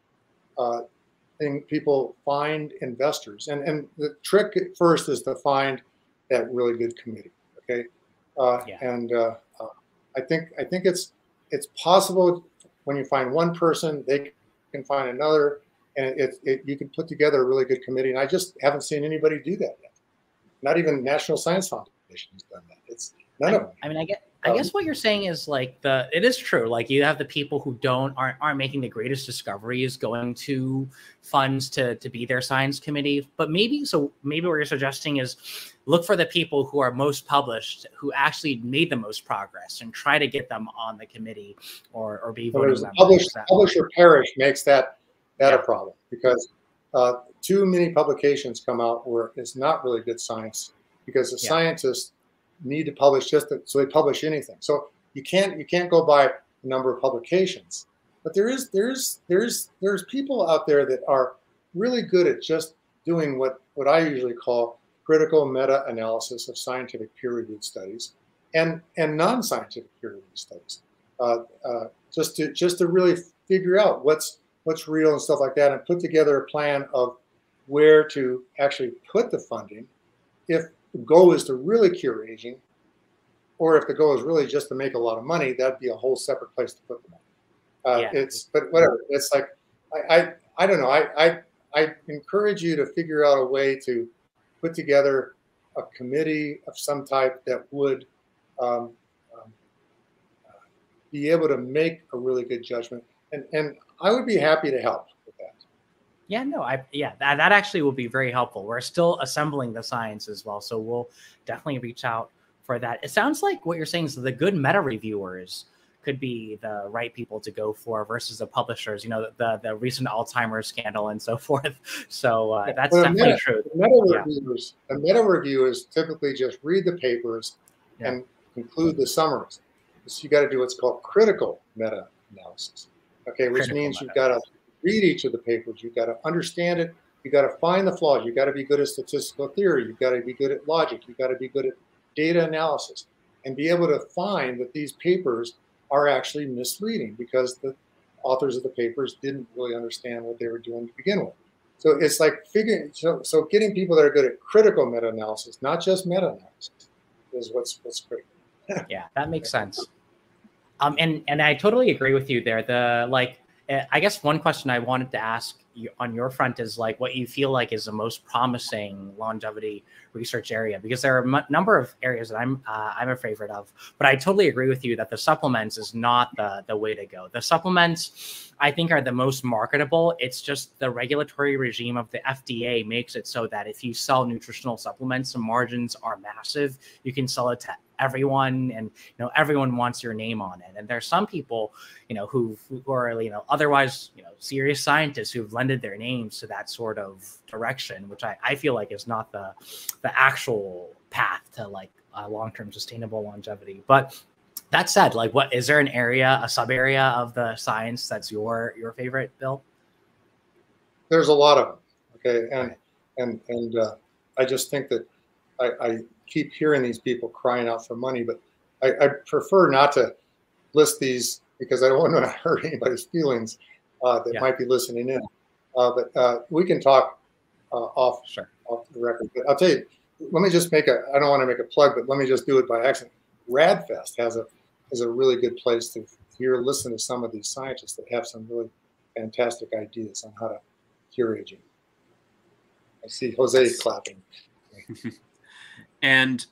people find investors. And the trick at first is to find that really good committee. Okay, and I think it's possible when you find one person, they can find another, and you can put together a really good committee. And I just haven't seen anybody do that yet. Not even National Science Foundation has done that. It's none of them. I mean, I guess what you're saying is like it is true. Like you have the people who aren't making the greatest discoveries going to funds to be their science committee. But maybe what you're suggesting is look for the people who are most published, who actually made the most progress, and try to get them on the committee or be voting members. Publish or perish makes that a problem, because too many publications come out where it's not really good science, because the scientists need to publish so they publish anything. So you can't go by the number of publications. But there's people out there that are really good at just doing what I usually call critical meta-analysis of scientific peer-reviewed studies and non-scientific peer-reviewed studies. Just to really figure out what's real and stuff like that, and put together a plan of where to actually put the funding if the goal is to really cure aging, or if the goal is really just to make a lot of money. That'd be a whole separate place to put the money. But whatever. It's like I don't know. I encourage you to figure out a way to put together a committee of some type that would be able to make a really good judgment, and I would be happy to help with that. Yeah, no, that actually will be very helpful. We're still assembling the science as well, so we'll definitely reach out for that. It sounds like what you're saying is the good meta reviewers could be the right people to go for versus the publishers. You know, the recent Alzheimer's scandal and so forth. So that's definitely true. The meta reviewers typically just read the papers and conclude the summaries. So you got to do what's called critical meta analysis. Okay, which means you've got to read each of the papers. You've got to understand it. You've got to find the flaws. You've got to be good at statistical theory. You've got to be good at logic. You've got to be good at data analysis, and be able to find that these papers are actually misleading because the authors of the papers didn't really understand what they were doing to begin with. So it's like figuring, so getting people that are good at critical meta-analysis, not just meta-analysis, is what's critical. Yeah, that makes sense. And I totally agree with you there. I guess one question I wanted to ask you on your front is like what you feel like is the most promising longevity research area, because there are a number of areas that I'm a favorite of, but I totally agree with you that the supplements is not the way to go. The supplements, I think, are the most marketable. It's just the regulatory regime of the FDA makes it so that if you sell nutritional supplements, the margins are massive. You can sell it to everyone, and everyone wants your name on it. And there's some people who are otherwise serious scientists who've lended their names to that sort of direction, which I feel like is not the actual path to long-term sustainable longevity. But that said, what is there a sub area of the science that's your favorite, Bill? There's a lot of them. Okay, and I just think that I keep hearing these people crying out for money, but I prefer not to list these because I don't want to hurt anybody's feelings that might be listening in. But we can talk off the record. But I'll tell you, let me just I don't want to make a plug, but let me just do it by accident. RADFest is a really good place to listen to some of these scientists that have some really fantastic ideas on how to cure aging. I see Jose clapping. And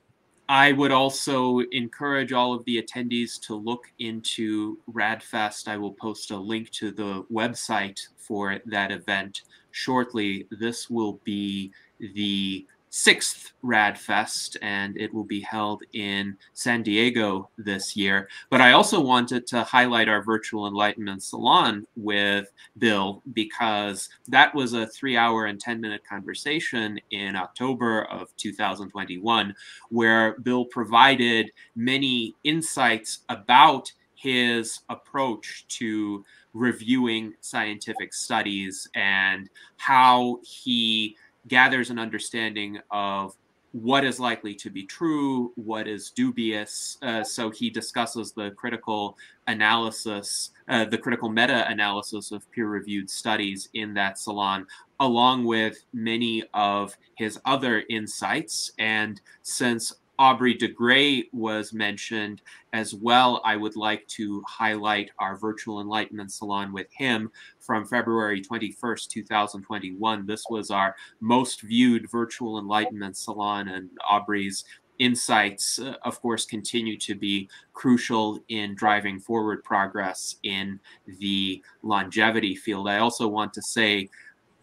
I would also encourage all of the attendees to look into RADFest. I will post a link to the website for that event shortly. This will be the 6th RADFest, and it will be held in San Diego this year. But I also wanted to highlight our Virtual Enlightenment Salon with Bill, because that was a 3-hour and 10-minute conversation in October of 2021, where Bill provided many insights about his approach to reviewing scientific studies and how he gathers an understanding of what is likely to be true, what is dubious. So he discusses the critical analysis, the critical meta-analysis of peer-reviewed studies in that salon, along with many of his other insights. And since Aubrey de Grey was mentioned as well, I would like to highlight our Virtual Enlightenment Salon with him from February 21st, 2021. This was our most viewed Virtual Enlightenment Salon, and Aubrey's insights, of course, continue to be crucial in driving forward progress in the longevity field. I also want to say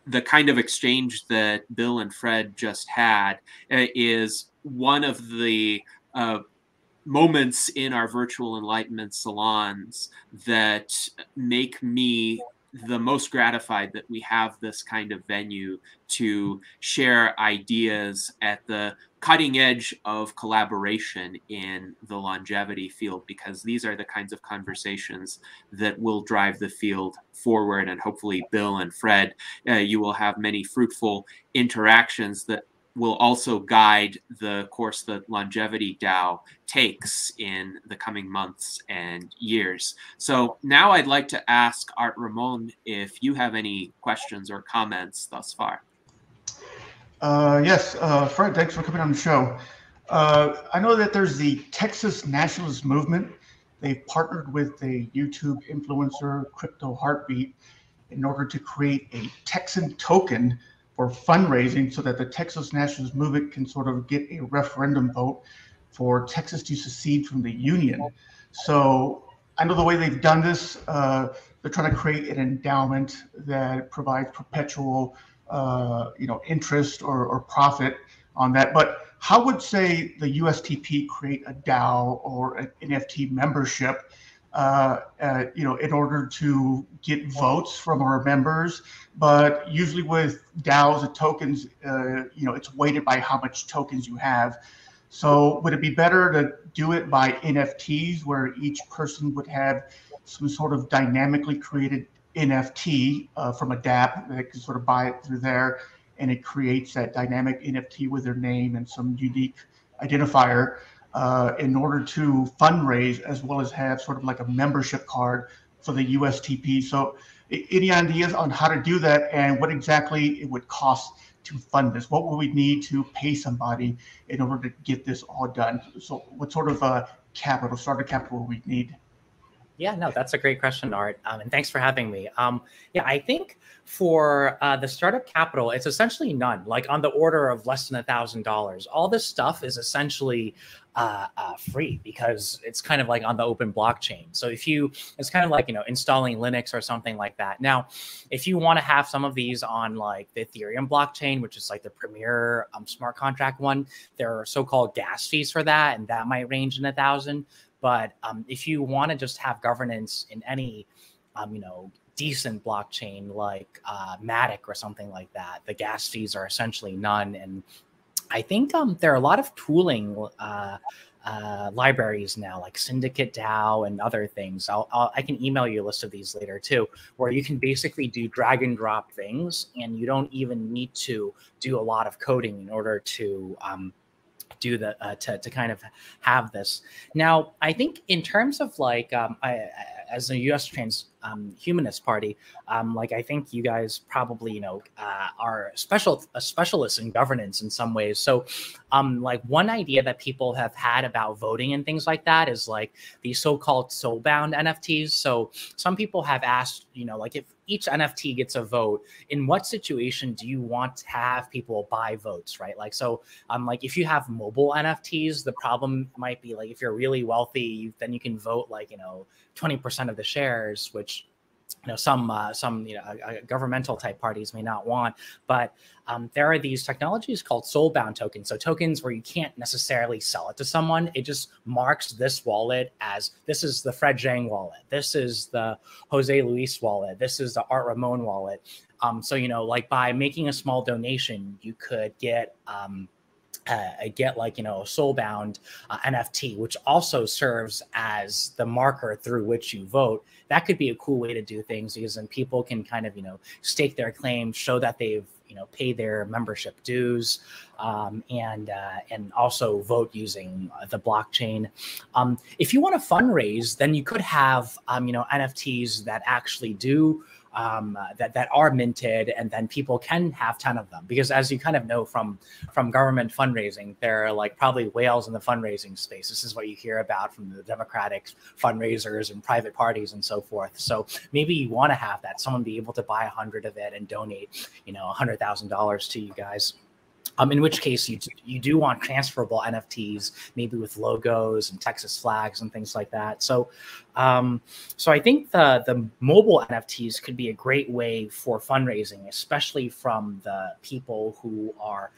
the kind of exchange that Bill and Fred just had is one of the moments in our Virtual Enlightenment Salons that make me the most gratified that we have this kind of venue to share ideas at the cutting edge of collaboration in the longevity field, because these are the kinds of conversations that will drive the field forward. And hopefully, Bill and Fred, you will have many fruitful interactions that will also guide the course that Longevity DAO takes in the coming months and years. So now I'd like to ask Art Ramon if you have any questions or comments thus far. Yes, Fred, thanks for coming on the show. I know that there's the Texas Nationalist Movement. They've partnered with a YouTube influencer, Crypto Heartbeat, in order to create a Texan token for fundraising so that the Texas Nationalist Movement can sort of get a referendum vote for Texas to secede from the Union. So I know the way they've done this, they're trying to create an endowment that provides perpetual interest or profit on that. But how would, say, the USTP create a DAO or an NFT membership, in order to get votes from our members? But usually with DAOs and tokens, it's weighted by how much tokens you have. So would it be better to do it by NFTs, where each person would have some sort of dynamically created NFT from a DApp that can sort of buy it through there, and it creates that dynamic NFT with their name and some unique identifier in order to fundraise, as well as have sort of like a membership card for the USTP? So any ideas on how to do that, and what exactly it would cost to fund this? What would we need to pay somebody in order to get this all done? So what sort of starter capital would we need? Yeah, no, that's a great question, Art. And thanks for having me. Yeah, I think for the startup capital, it's essentially none, like on the order of less than $1,000. All this stuff is essentially free, because it's kind of like on the open blockchain. So it's kind of like, installing Linux or something like that. Now, if you want to have some of these on like the Ethereum blockchain, which is like the premier smart contract one, there are so-called gas fees for that, and that might range in 1,000. But if you want to just have governance in any, decent blockchain like Matic or something like that, the gas fees are essentially none. And I think there are a lot of tooling libraries now, like Syndicate DAO and other things. I can email you a list of these later too, where you can basically do drag and drop things, and you don't even need to do a lot of coding in order to do the to kind of have this. Now, I think in terms of like as a U.S. Transhumanist Party, like I think you guys probably are specialists in governance in some ways. So like one idea that people have had about voting and things like that is like these so-called soul-bound NFTs. So some people have asked, like if each NFT gets a vote, in what situation do you want to have people buy votes, right? Like, so like if you have mobile NFTs, the problem might be like if you're really wealthy, then you can vote like, 20% of the shares, which some governmental type parties may not want, but there are these technologies called soulbound tokens. So tokens where you can't necessarily sell it to someone. It just marks this wallet as this is the Fred Zhang wallet. This is the Jose Luis wallet. This is the Art Ramon wallet. So, like by making a small donation, you could get a soulbound NFT, which also serves as the marker through which you vote. That could be a cool way to do things, because then people can kind of, stake their claim, show that they've, paid their membership dues, and also vote using the blockchain. If you want to fundraise, then you could have, NFTs that actually do that are minted, and then people can have 10 of them, because as you kind of know from government fundraising, they're like probably whales in the fundraising space. This is what you hear about from the Democratic fundraisers and private parties and so forth. So maybe you want to have that, someone be able to buy 100 of it and donate, $100,000 to you guys. In which case you do want transferable NFTs, maybe with logos and Texas flags and things like that. So I think the mobile NFTs could be a great way for fundraising, especially from the people who are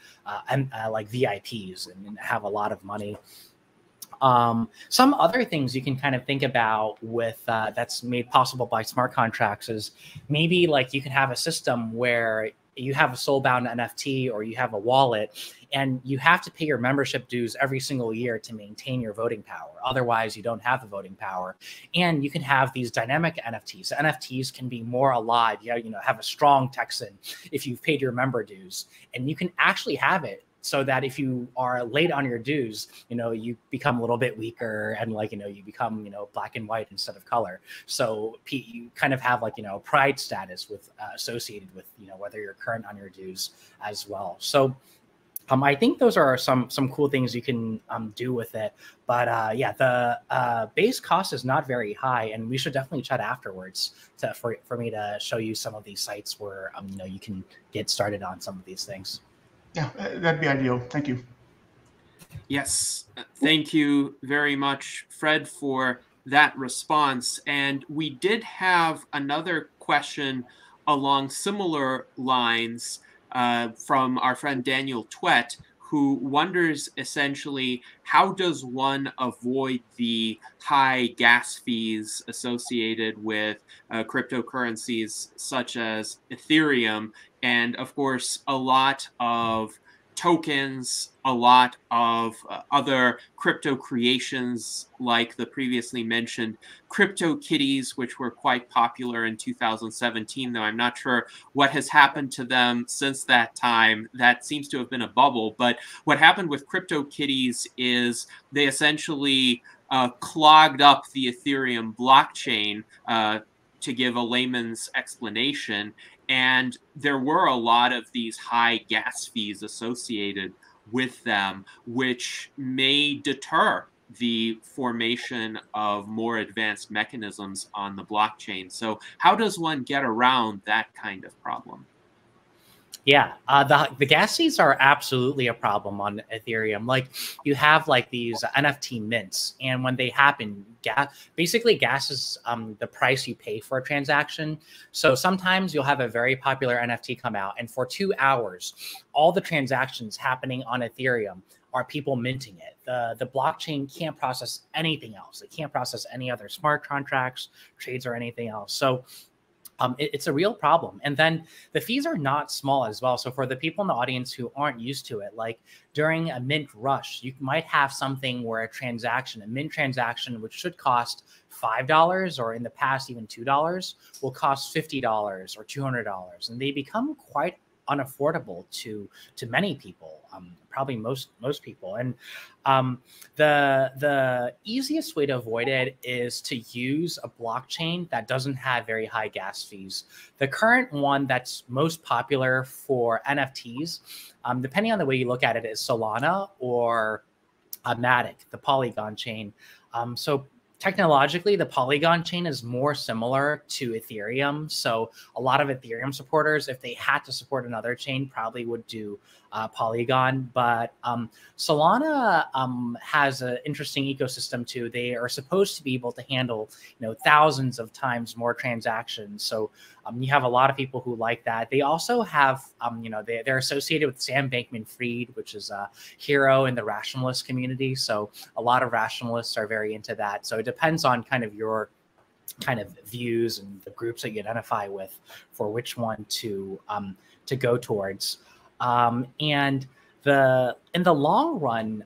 like VIPs and have a lot of money. Some other things you can kind of think about with that's made possible by smart contracts is maybe like you can have a system where you have a soulbound NFT or you have a wallet, and you have to pay your membership dues every single year to maintain your voting power. Otherwise, you don't have the voting power. And you can have these dynamic NFTs. NFTs can be more alive. Have a strong Texan if you've paid your member dues, and you can actually have it so that if you are late on your dues, you become a little bit weaker, and you become, black and white instead of color. So you kind of have pride status with associated with, whether you're current on your dues as well. So I think those are some cool things you can do with it. But the base cost is not very high, and we should definitely chat afterwards for me to show you some of these sites where you can get started on some of these things. Yeah, that'd be ideal. Thank you. Yes, thank you very much, Fred, for that response. And we did have another question along similar lines from our friend Daniel Twett, who wonders essentially, how does one avoid the high gas fees associated with cryptocurrencies such as Ethereum? And of course, a lot of tokens, a lot of other crypto creations, like the previously mentioned CryptoKitties, which were quite popular in 2017, though I'm not sure what has happened to them since that time. That seems to have been a bubble. But what happened with CryptoKitties is they essentially clogged up the Ethereum blockchain, to give a layman's explanation. And there were a lot of these high gas fees associated with them, which may deter the formation of more advanced mechanisms on the blockchain. So how does one get around that kind of problem? Yeah, the gas fees are absolutely a problem on Ethereum. Like you have these NFT mints, and when they happen, basically gas is the price you pay for a transaction. So sometimes you'll have a very popular NFT come out, and for 2 hours, all the transactions happening on Ethereum are people minting it. The blockchain can't process anything else. It can't process any other smart contracts, trades, or anything else. So it's a real problem. And then the fees are not small as well. So for the people in the audience who aren't used to it, like during a mint rush, you might have something where a mint transaction, which should cost $5 or in the past even $2, will cost $50 or $200. And they become quite unaffordable to many people, probably most people. And the easiest way to avoid it is to use a blockchain that doesn't have very high gas fees. The current one that's most popular for NFTs, depending on the way you look at it, is Solana or Matic, the Polygon chain. So technologically, the Polygon chain is more similar to Ethereum. So a lot of Ethereum supporters, if they had to support another chain, probably would do Polygon. But Solana has an interesting ecosystem too. They are supposed to be able to handle, thousands of times more transactions. So you have a lot of people who like that. They also have, they're associated with Sam Bankman-Fried, which is a hero in the rationalist community. So a lot of rationalists are very into that. So it depends on kind of your kind of views and the groups that you identify with for which one to go towards. And in the long run,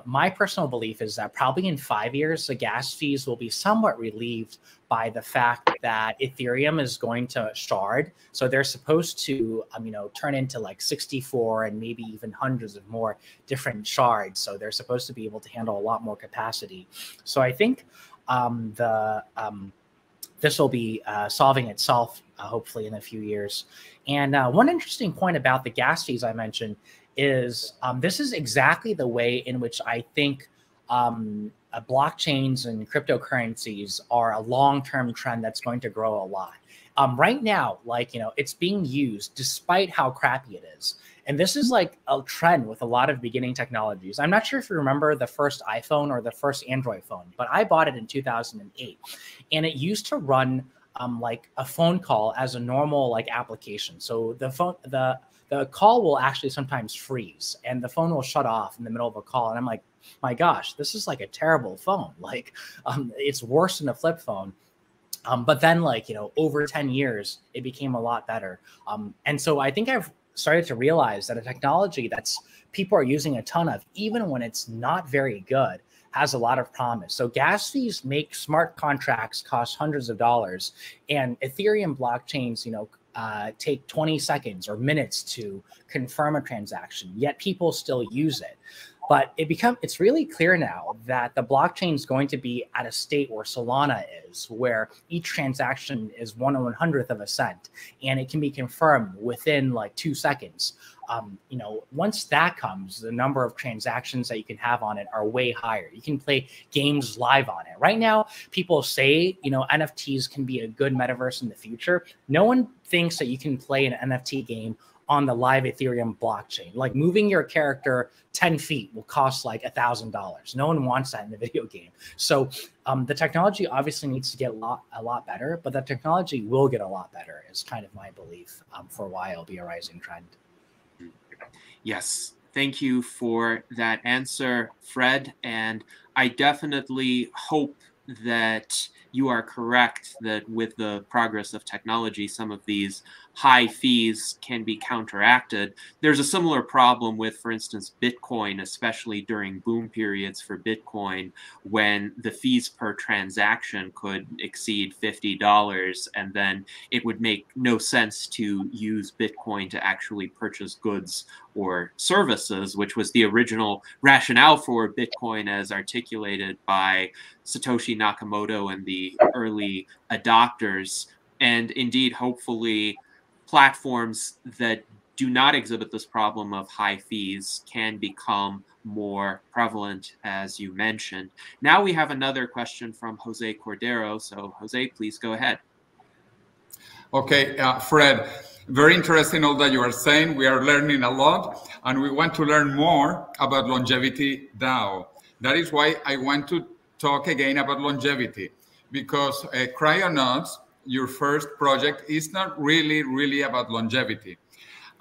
my personal belief is that probably in 5 years, the gas fees will be somewhat relieved by the fact that Ethereum is going to shard. So they're supposed to, turn into like 64 and maybe even hundreds of more different shards. So they're supposed to be able to handle a lot more capacity. So I think this will be solving itself, hopefully, in a few years. And one interesting point about the gas fees I mentioned is this is exactly the way in which I think blockchains and cryptocurrencies are a long-term trend that's going to grow a lot. Right now, it's being used despite how crappy it is. And this is like a trend with a lot of beginning technologies. I'm not sure if you remember the first iPhone or the first Android phone, but I bought it in 2008. And it used to run like a phone call as a normal application. So the call will actually sometimes freeze and the phone will shut off in the middle of a call. And I'm like, my gosh, this is like a terrible phone. It's worse than a flip phone. But then over 10 years, it became a lot better. And so I think I've started to realize that a technology that's people are using a ton of, even when it's not very good, has a lot of promise. So gas fees make smart contracts cost hundreds of dollars, and Ethereum blockchains, take 20 seconds or minutes to confirm a transaction, yet people still use it. But it's really clear now that the blockchain is going to be at a state where Solana is, where each transaction is 1/100th of a cent, and it can be confirmed within 2 seconds. Once that comes, the number of transactions that you can have on it are way higher. You can play games live on it. Right now, people say, NFTs can be a good metaverse in the future. No one thinks that you can play an NFT game on the live Ethereum blockchain. Like moving your character 10 feet will cost like $1,000. No one wants that in the video game. So the technology obviously needs to get a lot better, but the technology will get a lot better is kind of my belief for why it'll be a rising trend. Yes, thank you for that answer, Fred. And I definitely hope that you are correct that with the progress of technology, some of these high fees can be counteracted. There's a similar problem with, for instance, Bitcoin, especially during boom periods for Bitcoin, when the fees per transaction could exceed $50, and then it would make no sense to use Bitcoin to actually purchase goods or services, which was the original rationale for Bitcoin as articulated by Satoshi Nakamoto and the early adopters. And indeed, hopefully, platforms that do not exhibit this problem of high fees can become more prevalent, as you mentioned. Now we have another question from Jose Cordero. So Jose, please go ahead. Okay, Fred, very interesting all that you are saying. We are learning a lot, and we want to learn more about Longevity DAO. That is why I want to talk again about longevity, because Cryonauts, your first project, is not really about longevity.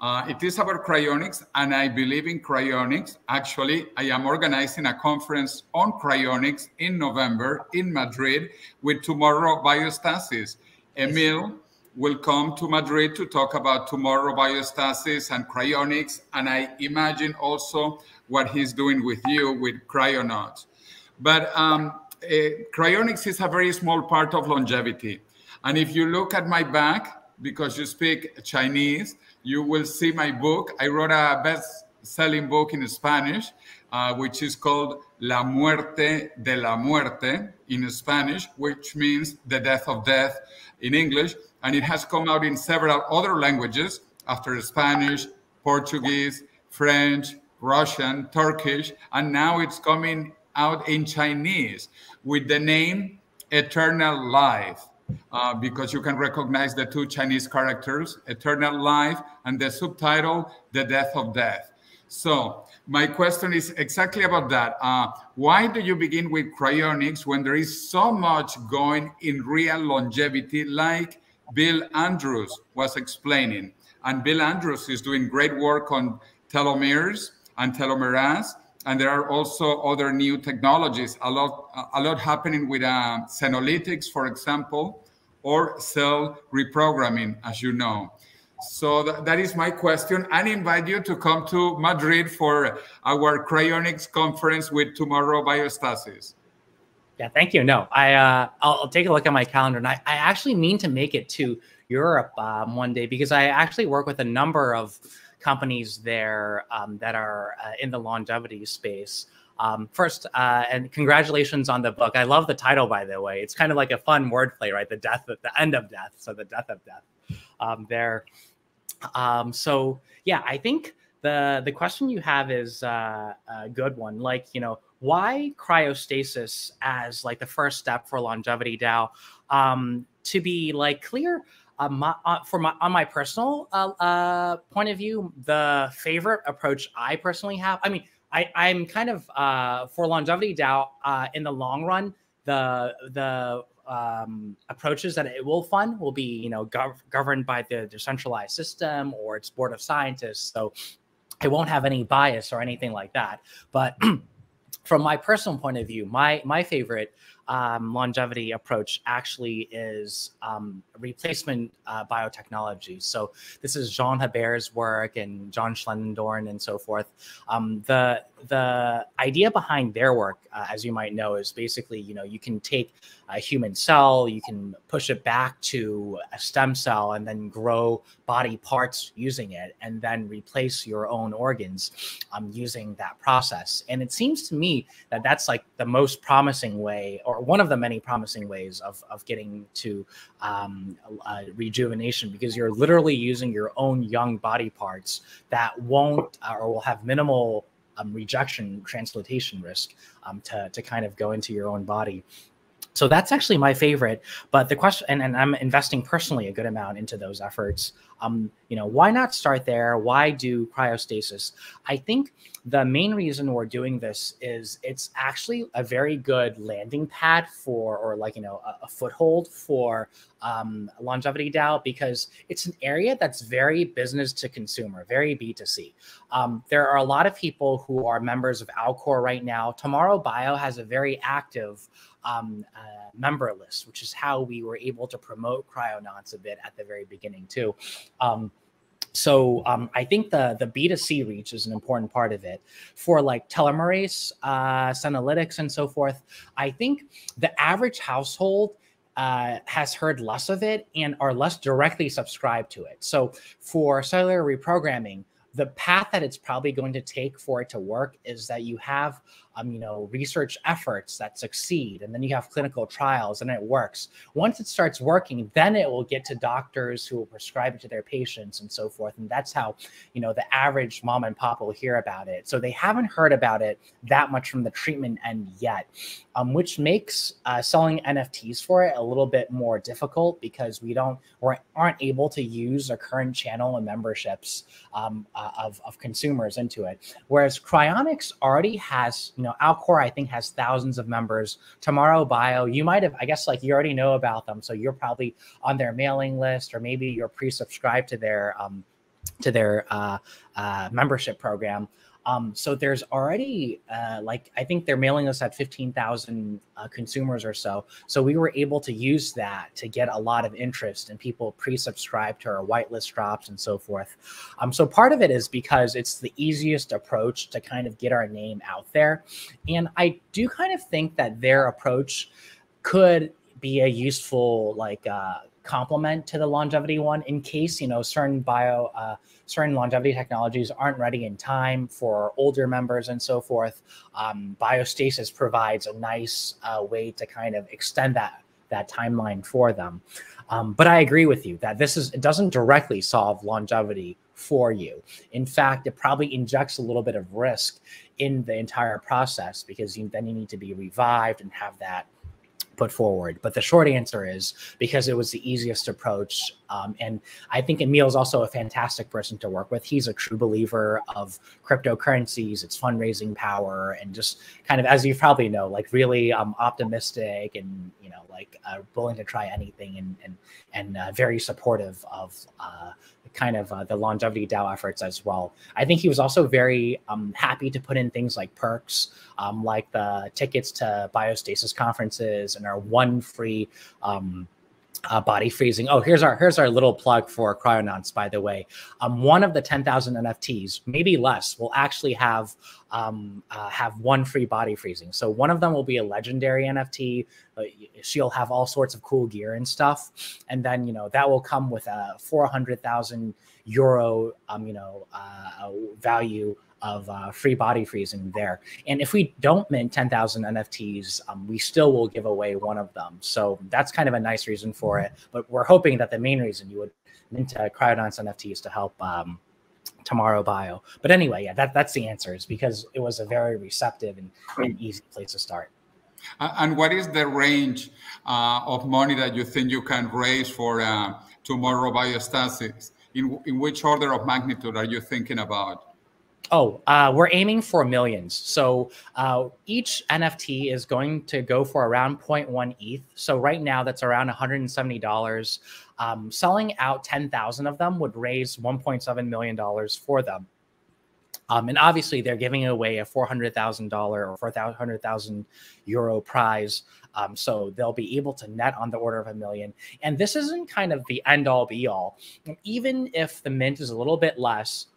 It is about cryonics, and I believe in cryonics. Actually, I am organizing a conference on cryonics in November in Madrid with Tomorrow Biostasis. Emil will come to Madrid to talk about Tomorrow Biostasis and cryonics, and I imagine also what he's doing with you with Cryonauts. But cryonics is a very small part of longevity. And if you look at my back, because you speak Chinese, you will see my book. I wrote a best-selling book in Spanish, which is called La Muerte de la Muerte in Spanish, which means the death of death in English. And it has come out in several other languages after Spanish, Portuguese, French, Russian, Turkish, and now it's coming out in Chinese with the name Eternal Life. Because you can recognize the two Chinese characters, Eternal Life, and the subtitle, The Death of Death. So my question is exactly about that. Why do you begin with cryonics when there is so much going in real longevity, like Bill Andrews was explaining? And Bill Andrews is doing great work on telomeres and telomerase. And there are also other new technologies, a lot happening with senolytics, for example, or cell reprogramming, as you know. So that is my question. I invite you to come to Madrid for our cryonics conference with Tomorrow Biostasis. Yeah, thank you. No, I'll take a look at my calendar, and I actually mean to make it to Europe one day, because I actually work with a number of companies there that are in the longevity space. First, and congratulations on the book. I love the title, by the way. It's kind of like a fun wordplay, right? The end of death. So the death of death there. So yeah, I think the question you have is a good one. Like, you know, why cryostasis as like the first step for Longevity DAO? To be like clear, on my personal point of view, the favorite approach I personally have, I mean, I'm kind of for Longevity DAO in the long run, the approaches that it will fund will be, you know, governed by the decentralized system or its board of scientists. So it won't have any bias or anything like that. But from my personal point of view, my favorite longevity approach actually is replacement biotechnology. So this is Jean Hebert's work and John Schlendorn and so forth. The idea behind their work, as you might know, is basically, you know, you can take a human cell, you can push it back to a stem cell and then grow body parts using it, and then replace your own organs using that process. And it seems to me that that's like the most promising way, or one of the many promising ways of getting to rejuvenation, because you're literally using your own young body parts that won't or will have minimal rejection transplantation risk to kind of go into your own body. So that's actually my favorite. But the question, and I'm investing personally a good amount into those efforts. You know, why not start there? Why do cryostasis? I think the main reason we're doing this is it's actually a very good landing pad for, or like, you know, a foothold for Longevity DAO, because it's an area that's very business to consumer, very B2C. There are a lot of people who are members of Alcor right now. Tomorrow Bio has a very active member list, which is how we were able to promote Cryonauts a bit at the very beginning too. So I think the B2C reach is an important part of it. For like telomerase, senolytics, and so forth, I think the average household has heard less of it and are less directly subscribed to it. So for cellular reprogramming, the path that it's probably going to take for it to work is that you have, you know, research efforts that succeed, and then you have clinical trials, and it works. Once it starts working, then it will get to doctors who will prescribe it to their patients and so forth. And that's how, you know, the average mom and pop will hear about it. So they haven't heard about it that much from the treatment end yet, which makes selling NFTs for it a little bit more difficult, because we aren't able to use a current channel and memberships of consumers into it. Whereas Cryonics already has, you know, Alcor, I think, has thousands of members. Tomorrow Bio, you might have, I guess, like, you already know about them, so you're probably on their mailing list, or maybe you're pre-subscribed to their membership program. So there's already, like, I think their mailing list had 15,000 consumers or so. So we were able to use that to get a lot of interest, and people pre-subscribe to our whitelist drops and so forth. So part of it is because it's the easiest approach to kind of get our name out there. And I do kind of think that their approach could be a useful, like, complement to the longevity one, in case, you know, certain longevity technologies aren't ready in time for older members and so forth. Biostasis provides a nice way to kind of extend that timeline for them. But I agree with you that it doesn't directly solve longevity for you. In fact, it probably injects a little bit of risk in the entire process, because then you need to be revived and have that put forward. But the short answer is because it was the easiest approach. And I think Emil's also a fantastic person to work with. He's a true believer of cryptocurrencies, its fundraising power, and just kind of, as you probably know, like really optimistic and, you know, like willing to try anything and very supportive of kind of the longevity DAO efforts as well. I think he was also very happy to put in things like perks, like the tickets to biostasis conferences and our one free body freezing. Oh, here's our little plug for Cryonauts, by the way. One of the 10,000 NFTs, maybe less, will actually have one free body freezing. So one of them will be a legendary NFT. She'll have all sorts of cool gear and stuff, and then, you know, that will come with a 400,000 euro value of free body freezing there. And if we don't mint 10,000 NFTs, we still will give away one of them. So that's kind of a nice reason for it. But we're hoping that the main reason you would mint Cryonauts NFTs to help Tomorrow Bio. But anyway, yeah, that's the answer, is because it was a very receptive and easy place to start. And what is the range of money that you think you can raise for Tomorrow Biostasis? In which order of magnitude are you thinking about? Oh, we're aiming for millions. So each NFT is going to go for around 0.1 ETH. So right now that's around $170. Selling out 10,000 of them would raise $1.7 million for them. And obviously they're giving away a $400,000 or 400,000 euro prize. So they'll be able to net on the order of $1 million. And this isn't kind of the end all be all. Even if the mint is a little bit less,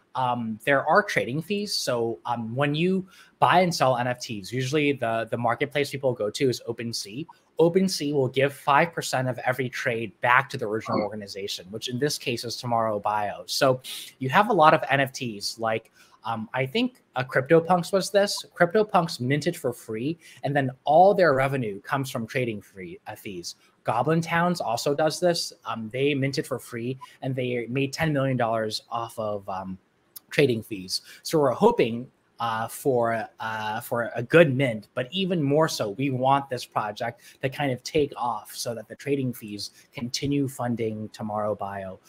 there are trading fees. So when you buy and sell NFTs, usually the marketplace people go to is OpenSea. OpenSea will give 5% of every trade back to the original organization, which in this case is Tomorrow Bio. So you have a lot of NFTs like I think CryptoPunks was this. CryptoPunks minted for free, and then all their revenue comes from trading fees. Goblin Towns also does this. They minted for free, and they made $10 million off of trading fees. So we're hoping for a good mint, but even more so, we want this project to kind of take off so that the trading fees continue funding Tomorrow Bio.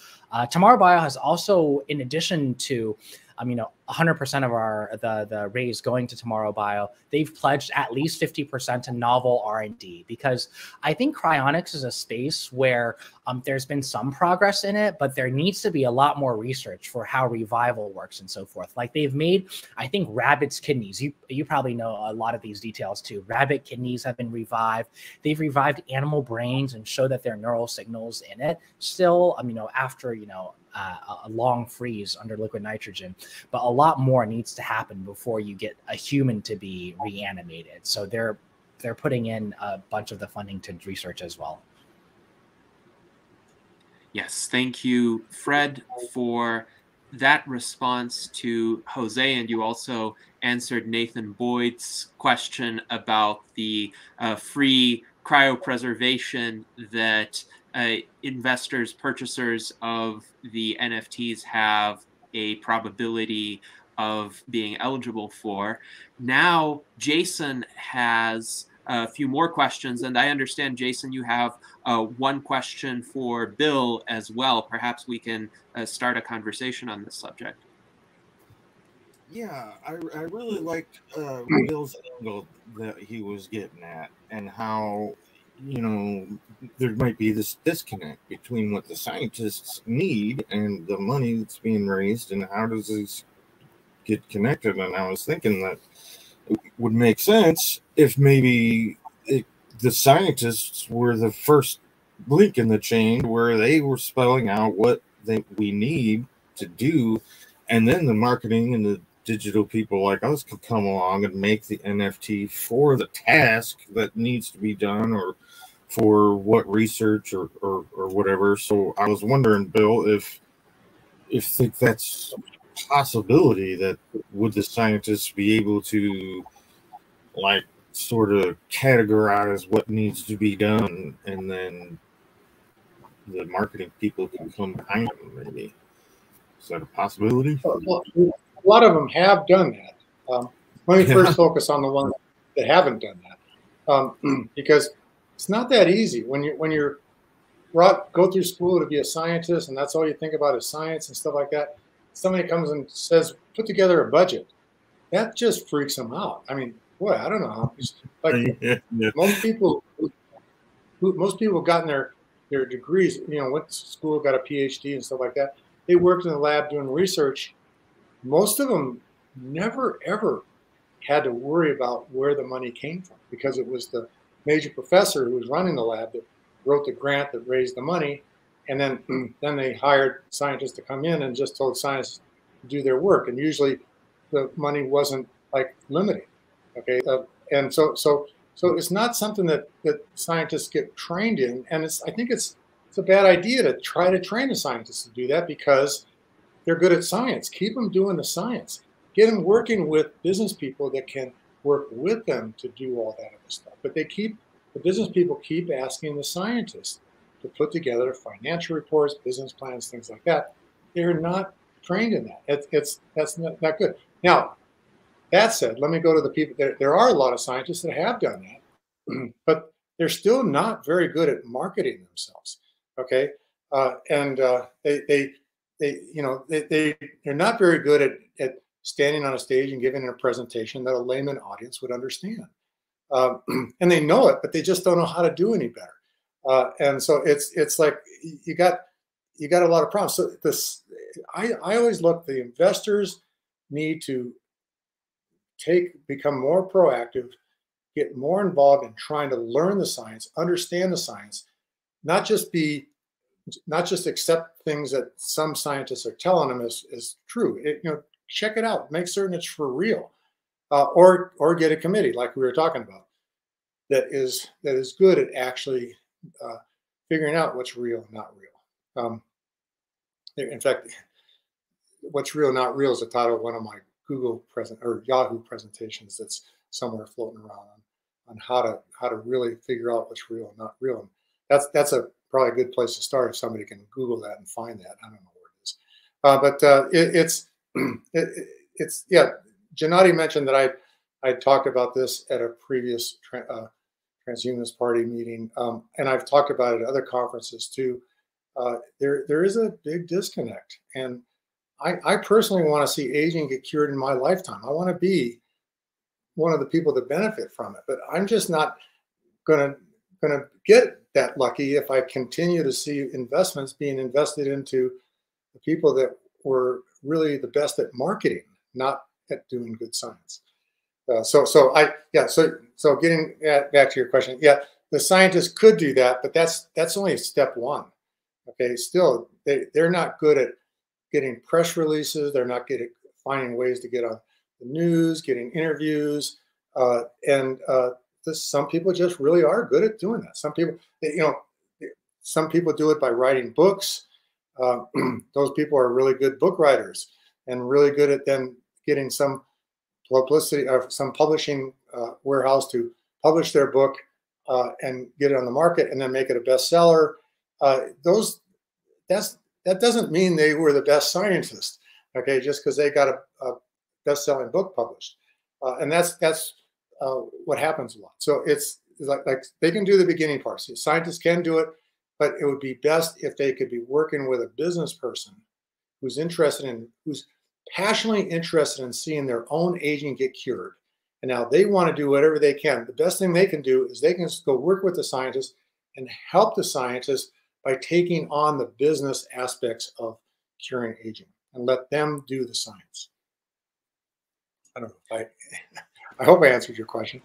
Tomorrow Bio has also, in addition to 100% of the raise going to Tomorrow Bio, they've pledged at least 50% to novel R&D, because I think cryonics is a space where there's been some progress in it, but there needs to be a lot more research for how revival works and so forth. Like they've made, I think, rabbit's kidneys. You probably know a lot of these details too. Rabbit kidneys have been revived. They've revived animal brains and show that there are neural signals in it. Still, after a long freeze under liquid nitrogen, but a lot more needs to happen before you get a human to be reanimated. So they're putting in a bunch of the funding to research as well. Yes, thank you, Fred, for that response to Jose, and you also answered Nathan Boyd's question about the free cryopreservation that investors, purchasers of the NFTs have a probability of being eligible for. Now, Jason has a few more questions, and I understand, Jason, you have one question for Bill as well. Perhaps we can start a conversation on this subject. Yeah, I really liked Bill's angle that he was getting at, and how there might be this disconnect between what the scientists need and the money that's being raised, and how does this get connected. And I was thinking that it would make sense if maybe the scientists were the first link in the chain, where they were spelling out what we need to do, and then the marketing and the digital people like us could come along and make the NFT for the task that needs to be done, or for what research or whatever. So I was wondering, Bill, if that's a possibility, that would the scientists be able to like sort of categorize what needs to be done, and then the marketing people can come behind them, maybe? Is that a possibility? Well, a lot of them have done that. Let me first focus on the ones that haven't done that, because It's not that easy when you're go through school to be a scientist, and that's all you think about is science and stuff like that. Somebody comes and says, put together a budget. That just freaks them out. I mean, boy, I don't know how. Like most people gotten their degrees, went to school, got a PhD and stuff like that. They worked in the lab doing research. Most of them never, ever had to worry about where the money came from, because it was the major professor who was running the lab that wrote the grant that raised the money. And then they hired scientists to come in and just told scientists to do their work. And usually the money wasn't like limited. Okay. And so it's not something that scientists get trained in. And I think it's a bad idea to try to train the scientists to do that, because they're good at science. Keep them doing the science. Get them working with business people that can work with them to do all that other stuff. But the business people keep asking the scientists to put together financial reports, business plans, things like that. They're not trained in that. That's not good. Now, that said, let me go to the people. There are a lot of scientists that have done that, but they're still not very good at marketing themselves. Okay, they're not very good at standing on a stage and giving a presentation that a layman audience would understand. And they know it, but they just don't know how to do any better. And so it's like you got a lot of problems. So I always look, the investors need to become more proactive, get more involved in trying to learn the science, understand the science, not just accept things that some scientists are telling them is true. Check it out, make certain it's for real, or get a committee like we were talking about that is good at actually figuring out what's real and not real. In fact, what's real, not real is the title of one of my Yahoo presentations that's somewhere floating around on how to really figure out what's real and not real. And that's probably a good place to start if somebody can Google that and find that. I don't know where it is, but it's yeah. Gennady mentioned that I talked about this at a previous Transhumanist Party meeting, and I've talked about it at other conferences too. There is a big disconnect, and I personally want to see aging get cured in my lifetime. I want to be one of the people that benefit from it, but I'm just not gonna get that lucky if I continue to see investments being invested into the people that were really the best at marketing, not at doing good science. So getting back to your question, yeah, the scientists could do that, but that's only step one. Okay, still they're not good at getting press releases. They're not good at finding ways to get on the news, getting interviews, and some people just really are good at doing that. Some people do it by writing books. Those people are really good book writers and really good at then getting some publicity or some publishing warehouse to publish their book and get it on the market and then make it a bestseller. That doesn't mean they were the best scientists, okay? Just because they got a best-selling book published, and that's what happens a lot. So it's like they can do the beginning part. So scientists can do it, but it would be best if they could be working with a business person who's passionately interested in seeing their own aging get cured. And now they want to do whatever they can. The best thing they can do is they can go work with the scientists and help the scientists by taking on the business aspects of curing aging and let them do the science. I don't know. I hope I answered your question.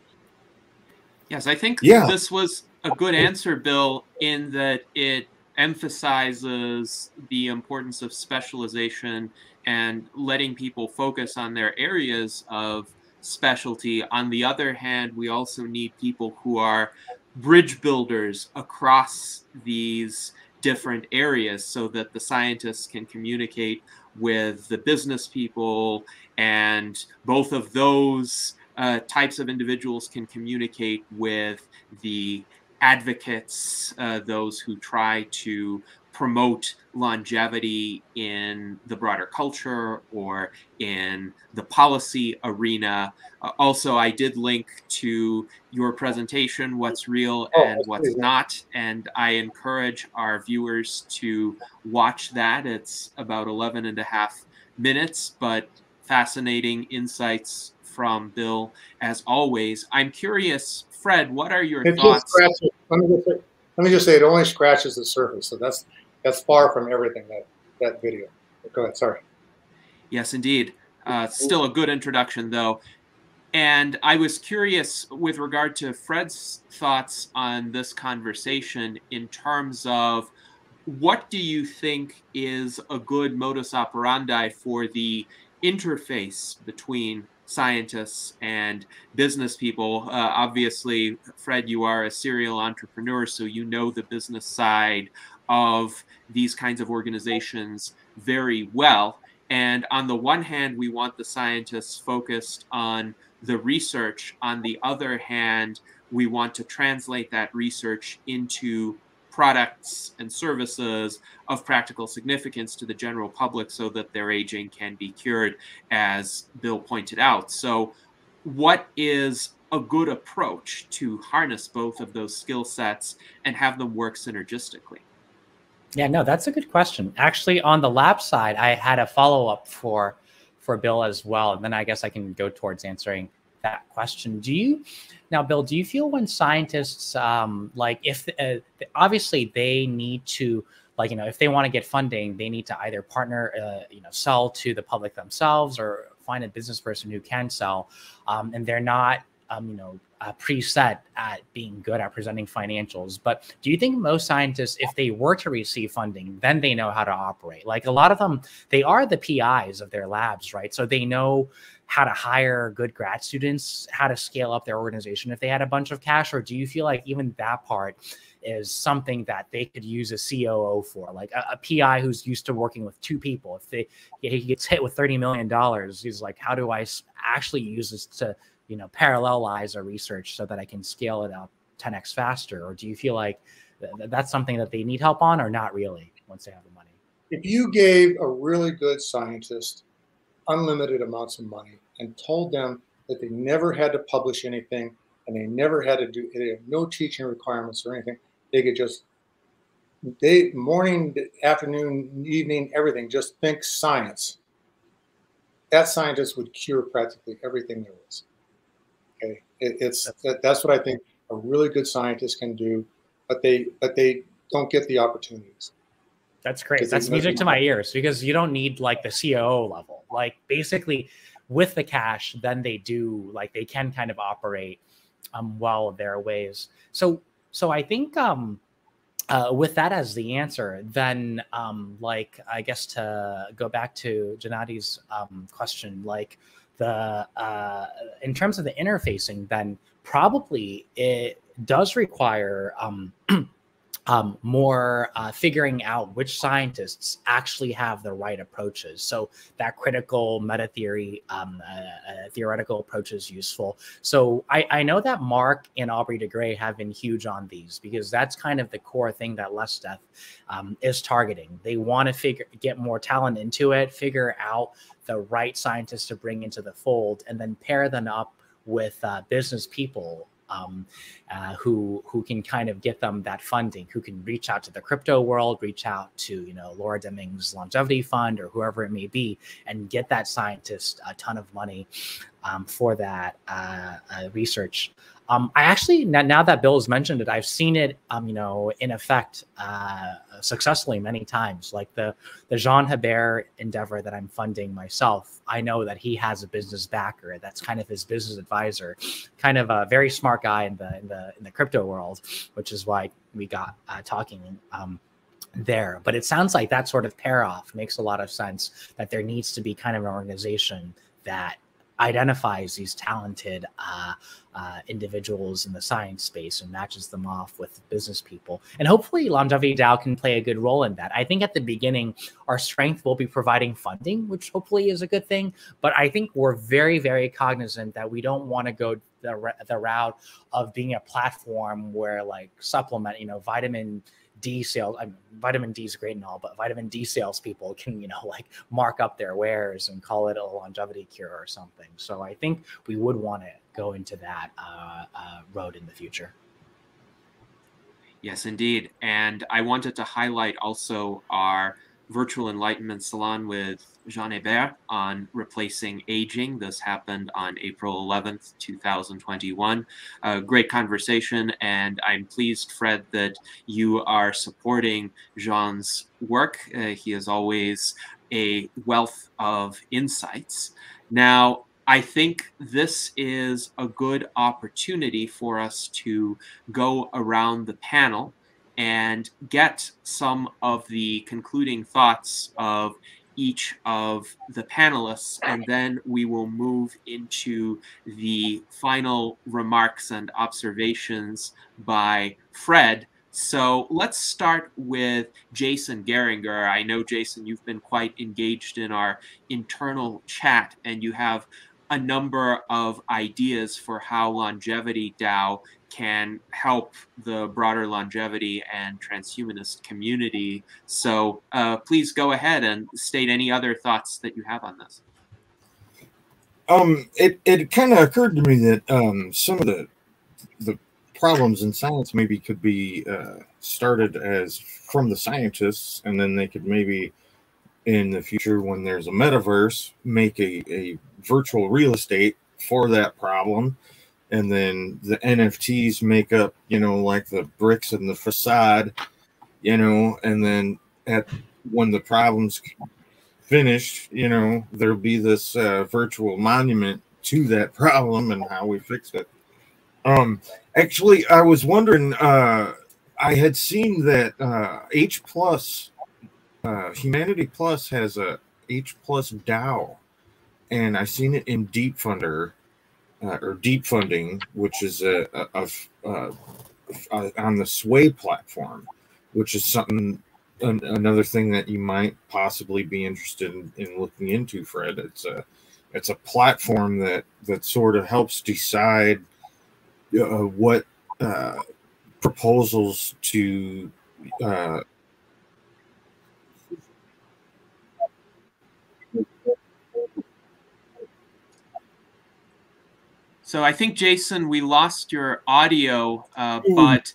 Yes, I think this was a good answer, Bill, in that it emphasizes the importance of specialization and letting people focus on their areas of specialty. On the other hand, we also need people who are bridge builders across these different areas so that the scientists can communicate with the business people, and both of those types of individuals can communicate with the advocates, those who try to promote longevity in the broader culture or in the policy arena. Also, I did link to your presentation, What's Real and What's Not, and I encourage our viewers to watch that. It's about 11.5 minutes, but fascinating insights from Bill, as always. I'm curious, Fred, what are your thoughts? Let me just say, it only scratches the surface. So that's far from everything, that video. Go ahead, sorry. Yes, indeed. Still a good introduction, though. And I was curious with regard to Fred's thoughts on this conversation in terms of what do you think is a good modus operandi for the interface between scientists and business people? Obviously, Fred, you are a serial entrepreneur, so you know the business side of these kinds of organizations very well. And on the one hand, we want the scientists focused on the research. On the other hand, we want to translate that research into products and services of practical significance to the general public so that their aging can be cured, as Bill pointed out. So what is a good approach to harness both of those skill sets and have them work synergistically? Yeah, no, that's a good question. Actually, on the lab side, I had a follow-up for Bill as well. And then I guess I can go towards answering that question. Now, Bill, do you feel when scientists, like if, obviously they need to, like, if they want to get funding, they need to either partner, sell to the public themselves or find a business person who can sell. And they're not, preset at being good at presenting financials. But do you think most scientists, if they were to receive funding, then they know how to operate? Like a lot of them, they are the PIs of their labs, right? So they know how to hire good grad students, how to scale up their organization if they had a bunch of cash? Or do you feel like even that part is something that they could use a COO for, like a PI who's used to working with 2 people? If he gets hit with $30 million, he's like, how do I actually use this to parallelize our research so that I can scale it up 10x faster? Or do you feel like that's something that they need help on, or not really once they have the money? If you gave a really good scientist unlimited amounts of money and told them that they never had to publish anything and they never had to they have no teaching requirements or anything, they could just, morning, afternoon, evening, everything, just think science. That scientist would cure practically everything there is. Okay, that's what I think a really good scientist can do, but they don't get the opportunities. That's great. That's music to my ears, because you don't need like the COO level. Like basically, with the cash, then they can kind of operate well their ways. So I think with that as the answer, then I guess to go back to Gennadi's question, like in terms of the interfacing, then probably it does require more figuring out which scientists actually have the right approaches. So that critical meta theory, theoretical approach is useful. So I know that Mark and Aubrey de Grey have been huge on these, because that's kind of the core thing that Less Death is targeting. They want to get more talent into it, figure out the right scientists to bring into the fold, and then pair them up with business people who can kind of get them that funding, who can reach out to the crypto world, reach out to, Laura Deming's longevity fund or whoever it may be, and get that scientist a ton of money for that research. I actually, now that Bill has mentioned it, I've seen it, in effect successfully many times. Like the Jean Hebert endeavor that I'm funding myself, I know that he has a business backer that's kind of his business advisor, kind of a very smart guy in the crypto world, which is why we got talking there. But it sounds like that sort of pair off makes a lot of sense, that there needs to be kind of an organization that identifies these talented individuals in the science space and matches them off with business people. And hopefully Longevity DAO can play a good role in that. I think at the beginning, our strength will be providing funding, which hopefully is a good thing. But I think we're very, very cognizant that we don't want to go the route of being a platform where like supplement, vitamin D sales. I mean, vitamin D is great and all, but vitamin D salespeople can, like mark up their wares and call it a longevity cure or something. So I think we would want to go into that road in the future. Yes, indeed. And I wanted to highlight also our Virtual Enlightenment Salon with Jean Hébert on replacing aging. This happened on April 11th, 2021. Great conversation, and I'm pleased, Fred, that you are supporting Jean's work. He is always a wealth of insights. Now, I think this is a good opportunity for us to go around the panel and get some of the concluding thoughts of each of the panelists, and then we will move into the final remarks and observations by Fred. So let's start with Jason Geringer. I know, Jason, you've been quite engaged in our internal chat, and you have a number of ideas for how Longevity DAO can help the broader longevity and transhumanist community. So please go ahead and state any other thoughts that you have on this. It kind of occurred to me that some of the problems in science maybe could be started as from the scientists, and then they could maybe in the future, when there's a metaverse, make a virtual real estate for that problem. And then the NFTs make up, like the bricks and the facade, and then when the problem's finished, there'll be this virtual monument to that problem and how we fix it. Actually, I was wondering, I had seen that H+, Humanity Plus has a H+ DAO, and I seen it in Deep Funder. Or Deep Funding, which is on the Sway platform, which is another thing that you might possibly be interested in looking into, Fred. It's a platform that sort of helps decide what proposals to So I think, Jason, we lost your audio, but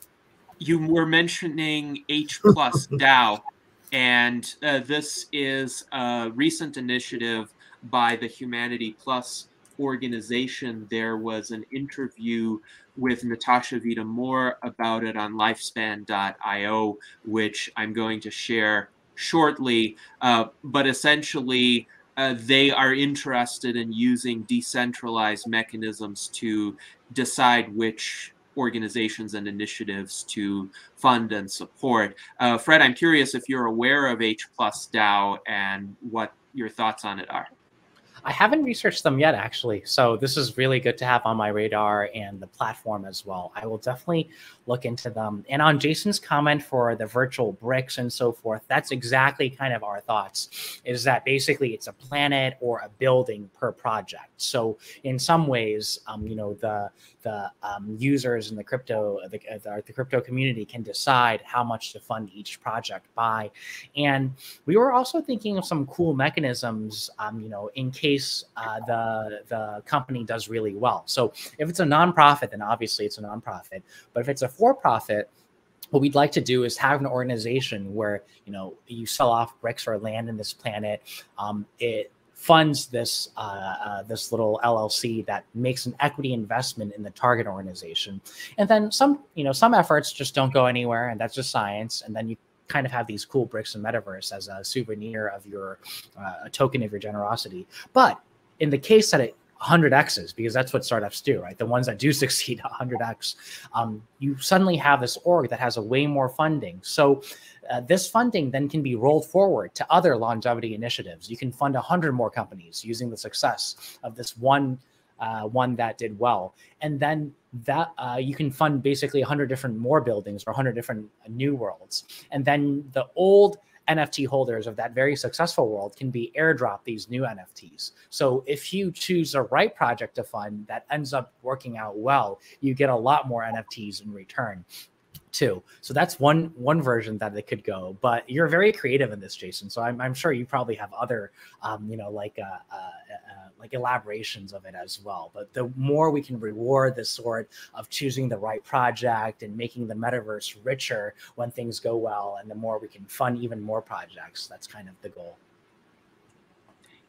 you were mentioning H+ DAO, and this is a recent initiative by the Humanity Plus organization. There was an interview with Natasha Vita-More about it on lifespan.io, which I'm going to share shortly, but essentially they are interested in using decentralized mechanisms to decide which organizations and initiatives to fund and support. Fred, I'm curious if you're aware of H+ DAO and what your thoughts on it are. I haven't researched them yet, actually. So this is really good to have on my radar and the platform as well. I will definitely look into them. And on Jason's comment for the virtual bricks and so forth, that's exactly kind of our thoughts, is that basically it's a planet or a building per project. So in some ways, the users in the crypto community can decide how much to fund each project by. And we were also thinking of some cool mechanisms, in case the company does really well. So if it's a nonprofit, then obviously it's a nonprofit. But if it's a for-profit, what we'd like to do is have an organization where, you sell off bricks or land in this planet. It funds this this little LLC that makes an equity investment in the target organization. And then some efforts just don't go anywhere, and that's just science. And then you kind of have these cool bricks in metaverse as a souvenir of your a token of your generosity. But in the case that it 100x's, because that's what startups do, right? The ones that do succeed 100x. You suddenly have this org that has a way more funding. So this funding then can be rolled forward to other longevity initiatives. You can fund 100 more companies using the success of this one that did well. And then that you can fund basically 100 different more buildings or 100 different new worlds. And then the old NFT holders of that very successful world can be airdropped these new NFTs. So if you choose the right project to fund that ends up working out well, you get a lot more NFTs in return too. So that's one version that it could go. But you're very creative in this, Jason. So I'm sure you probably have other, like elaborations of it as well. But the more we can reward this sort of choosing the right project and making the metaverse richer when things go well, and the more we can fund even more projects, that's kind of the goal.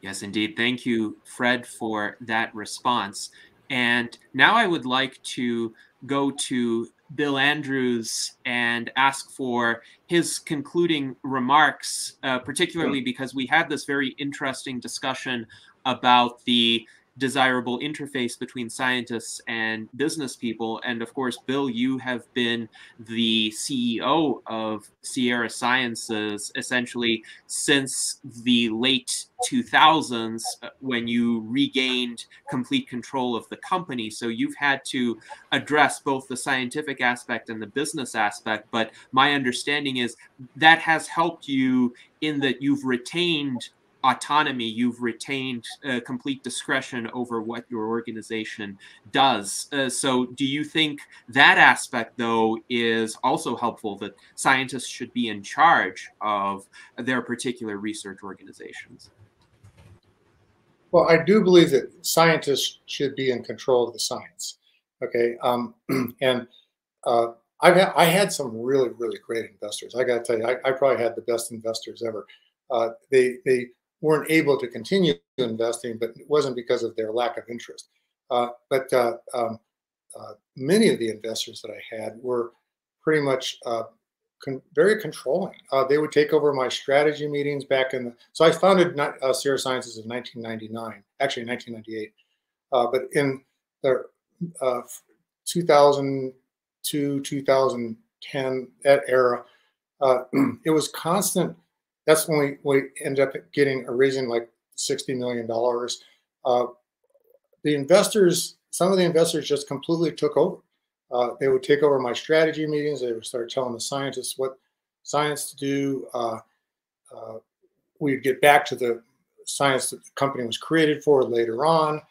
Yes, indeed. Thank you, Fred, for that response. And now I would like to go to Bill Andrews and ask for his concluding remarks, particularly because we had this very interesting discussion about the desirable interface between scientists and business people. And of course, Bill, you have been the CEO of Sierra Sciences essentially since the late 2000s when you regained complete control of the company. So you've had to address both the scientific aspect and the business aspect. But my understanding is that has helped you in that you've retained autonomy, you've retained complete discretion over what your organization does. So do you think that aspect, though, is also helpful, that scientists should be in charge of their particular research organizations? Well, I do believe that scientists should be in control of the science. Okay. And I had some really, really great investors. I got to tell you, I probably had the best investors ever. They weren't able to continue investing, but it wasn't because of their lack of interest. But many of the investors that I had were pretty much very controlling. They would take over my strategy meetings back in so I founded Sierra Sciences in 1999, actually 1998. But in the 2002, 2010, that era, it was constant. That's when we ended up raising like $60 million. The investors, some of the investors just completely took over. They would take over my strategy meetings. They would start telling the scientists what science to do. We'd get back to the science that the company was created for later on.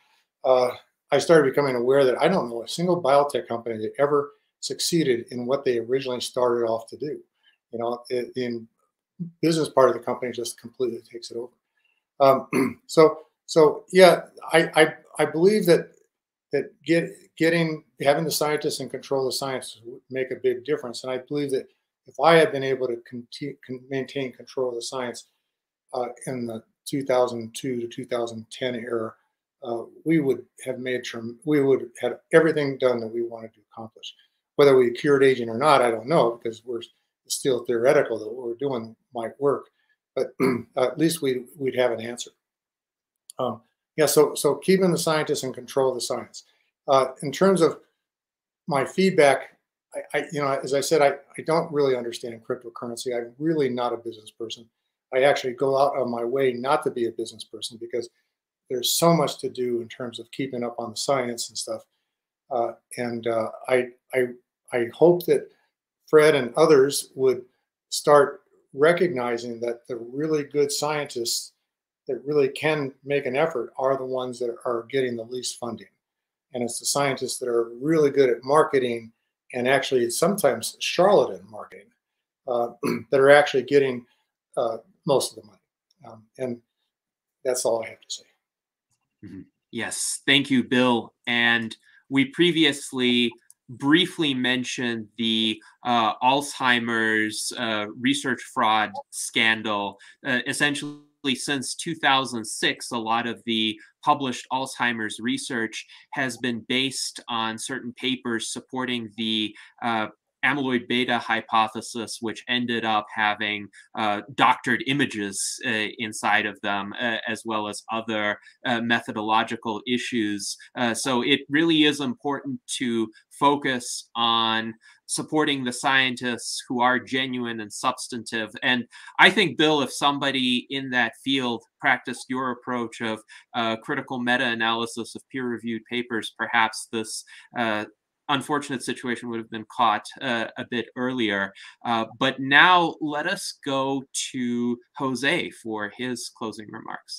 I started becoming aware that I don't know a single biotech company that ever succeeded in what they originally started off to do. You know, the business part of the company just completely takes it over. So yeah, I believe that having the scientists in control of science would make a big difference. And I believe that if I had been able to maintain control of the science in the 2002 to 2010 era, we would have had everything done that we wanted to accomplish. Whether we cured aging or not, I don't know, because we're still theoretical that what we're doing might work. But at least we'd have an answer. Yeah, so keeping the scientists in control of the science. In terms of my feedback, as I said, I don't really understand cryptocurrency. I'm really not a business person. I actually go out of my way not to be a business person because there's so much to do in terms of keeping up on the science and stuff. I hope that Fred and others would start recognizing that the really good scientists that really can make an effort are the ones that are getting the least funding. And it's the scientists that are really good at marketing and actually sometimes charlatan marketing that are actually getting most of the money. And that's all I have to say. Mm-hmm. Yes, thank you, Bill. And we previously briefly mentioned the Alzheimer's research fraud scandal. Essentially, since 2006, a lot of the published Alzheimer's research has been based on certain papers supporting the amyloid beta hypothesis, which ended up having doctored images inside of them, as well as other methodological issues. So it really is important to focus on supporting the scientists who are genuine and substantive. And I think, Bill, if somebody in that field practiced your approach of critical meta-analysis of peer-reviewed papers, perhaps this unfortunate situation would have been caught a bit earlier. But now let us go to Jose for his closing remarks.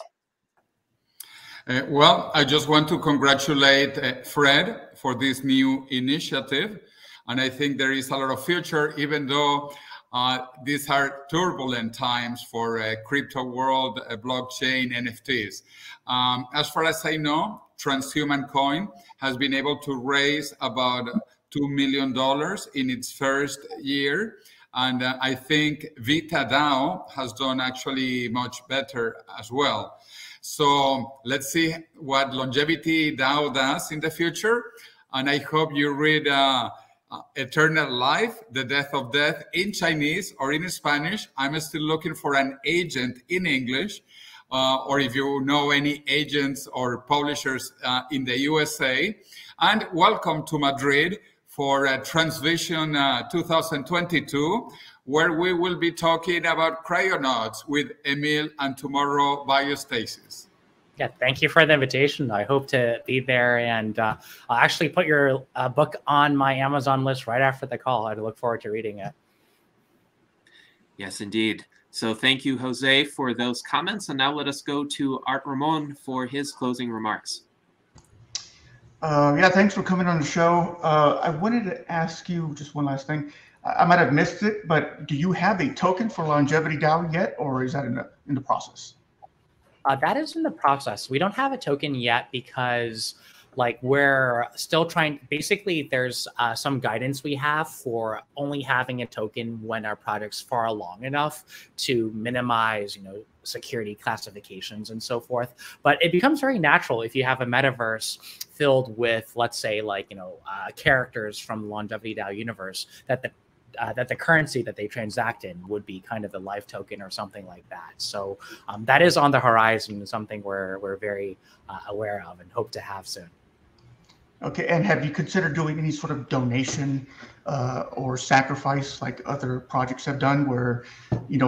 Well, I just want to congratulate Fred for this new initiative. And I think there is a lot of future, even though these are turbulent times for crypto world, blockchain, NFTs. As far as I know, Transhuman Coin has been able to raise about $2 million in its first year. And I think Vita DAO has done actually much better as well. So let's see what Longevity DAO does in the future. And I hope you read Eternal Life, The Death of Death in Chinese or in Spanish. I'm still looking for an agent in English, or if you know any agents or publishers in the USA. And welcome to Madrid for Transvision 2022, where we will be talking about cryonauts with Emil and tomorrow Biostasis. Yeah, thank you for the invitation. I hope to be there, and I'll actually put your book on my Amazon list right after the call. I look forward to reading it. Yes, indeed. So thank you, Jose, for those comments. And now let us go to Art Ramon for his closing remarks. Yeah, thanks for coming on the show. I wanted to ask you just one last thing. I might have missed it, but do you have a token for Longevity DAO yet, or is that in the process? That is in the process. We don't have a token yet because we're still trying. Basically, there's some guidance we have for only having a token when our project's far along enough to minimize, security classifications and so forth. But it becomes very natural if you have a metaverse filled with, let's say, characters from the Longevity DAO universe, that the currency that they transact in would be kind of the life token or something like that. So that is on the horizon, something we're very aware of and hope to have soon. Okay, and have you considered doing any sort of donation or sacrifice like other projects have done, where,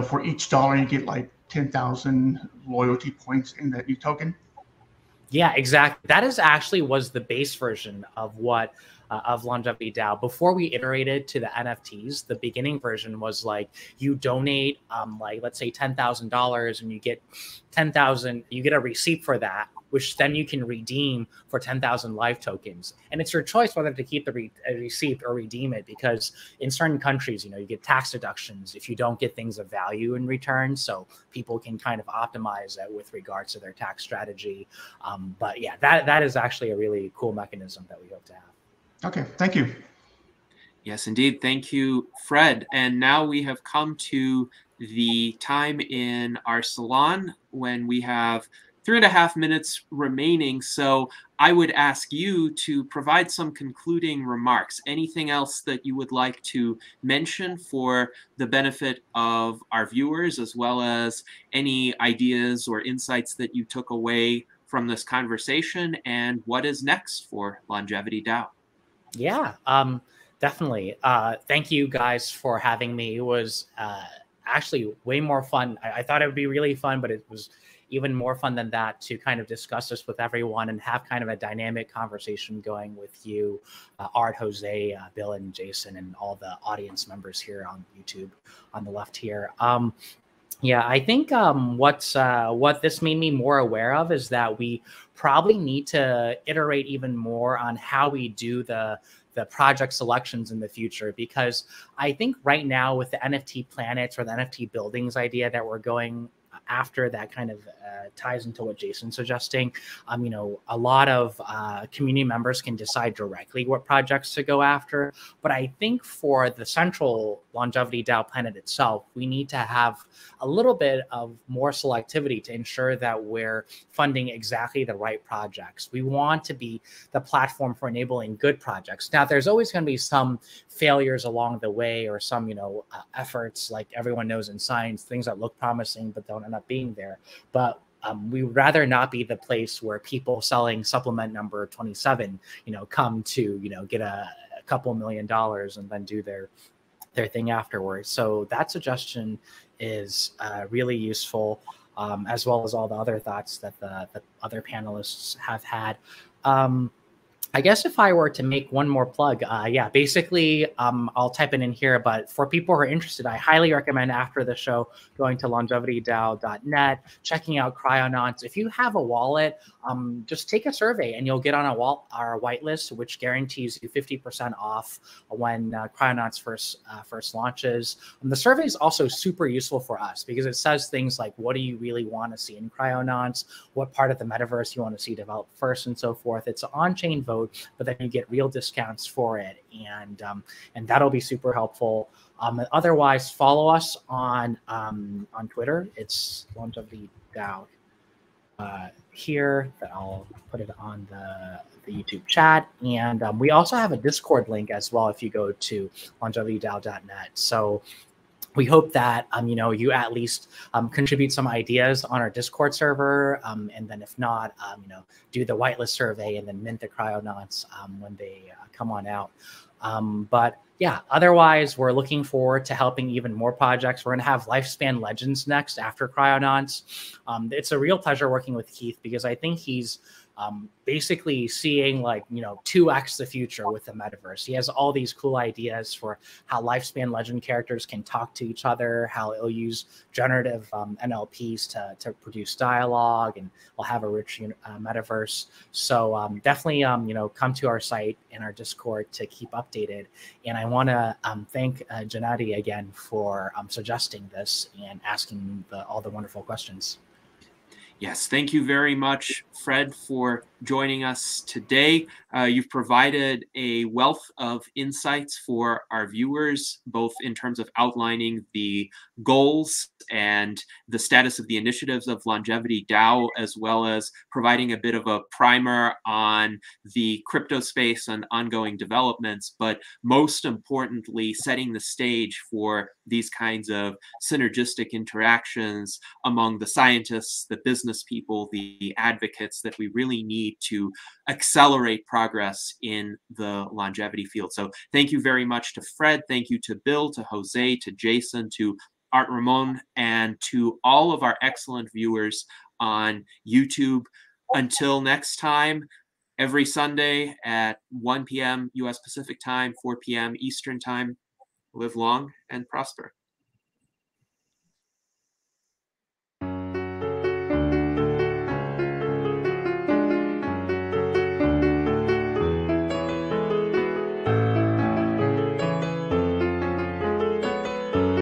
for each dollar you get 10,000 loyalty points in that new token? Yeah, exactly. That was the base version of what of Longevity DAO. Before we iterated to the NFTs, the beginning version was you donate let's say $10,000 and you get 10,000, you get a receipt for that, which then you can redeem for 10,000 life tokens. And it's your choice whether to keep the receipt or redeem it, because in certain countries, you get tax deductions if you don't get things of value in return. So people can kind of optimize that with regards to their tax strategy. But yeah, that is actually a really cool mechanism that we hope to have. Okay, thank you. Yes, indeed. Thank you, Fred. And now we have come to the time in our salon when we have 3.5 minutes remaining. So I would ask you to provide some concluding remarks. Anything else that you would like to mention for the benefit of our viewers, as well as any ideas or insights that you took away from this conversation, and what is next for Longevity DAO? Yeah, definitely. Thank you guys for having me. It was actually way more fun. I thought it would be really fun, but it was even more fun than that to kind of discuss this with everyone and have kind of a dynamic conversation going with you, Art, Jose, Bill, and Jason, and all the audience members here on YouTube on the left here. Yeah, I think what this made me more aware of is that we probably need to iterate even more on how we do the project selections in the future, because I think right now with the NFT planets or the NFT buildings idea that we're going after that kind of ties into what Jason's suggesting. You know, a lot of community members can decide directly what projects to go after. But I think for the central Longevity DAO planet itself, we need to have a little bit of more selectivity to ensure that we're funding exactly the right projects. We want to be the platform for enabling good projects. Now, there's always going to be some failures along the way, or some, you know, efforts, like everyone knows in science, things that look promising but don't end up being there. But we would rather not be the place where people selling supplement number 27, you know, come to, you know, get a couple $1 million and then do their thing afterwards. So that suggestion is really useful, as well as all the other thoughts that the other panelists have had. I guess if I were to make one more plug, yeah, basically, I'll type it in here, but for people who are interested, I highly recommend after the show going to longevitydao.net, checking out Cryonauts. If you have a wallet, just take a survey and you'll get on our whitelist, which guarantees you 50% off when Cryonauts first launches. The survey is also super useful for us because it says things like, what do you really want to see in Cryonauts? What part of the metaverse you want to see developed first, and so forth. It's an on-chain vote, but then you get real discounts for it, and that'll be super helpful. Otherwise, follow us on Twitter. It's Longevity DAO here. That I'll put it on the YouTube chat, and we also have a Discord link as well if you go to longevitydao.net. So we hope that you know, you at least contribute some ideas on our Discord server, and then if not, you know, do the whitelist survey and then mint the Cryonauts when they come on out. But yeah, otherwise, we're looking forward to helping even more projects. We're going to have Lifespan Legends next after Cryonauts. It's a real pleasure working with Keith because I think he's basically seeing, like, you know, 2x the future with the metaverse. He has all these cool ideas for how Lifespan Legend characters can talk to each other, how it'll use generative NLPs to produce dialogue, and we'll have a rich metaverse. So definitely, you know, come to our site and our Discord to keep updated. And I want to thank Gennady again for suggesting this and asking all the wonderful questions. Yes, thank you very much, Fred, for joining us today. You've provided a wealth of insights for our viewers, both in terms of outlining the goals and the status of the initiatives of Longevity DAO, as well as providing a bit of a primer on the crypto space and ongoing developments, but most importantly, setting the stage for these kinds of synergistic interactions among the scientists, the business people, the advocates that we really need to accelerate progress in the longevity field. So thank you very much to Fred. Thank you to Bill, to Jose, to Jason, to Art Ramon, and to all of our excellent viewers on YouTube. Until next time, every Sunday at 1 p.m. U.S. Pacific time, 4 p.m. Eastern time, live long and prosper.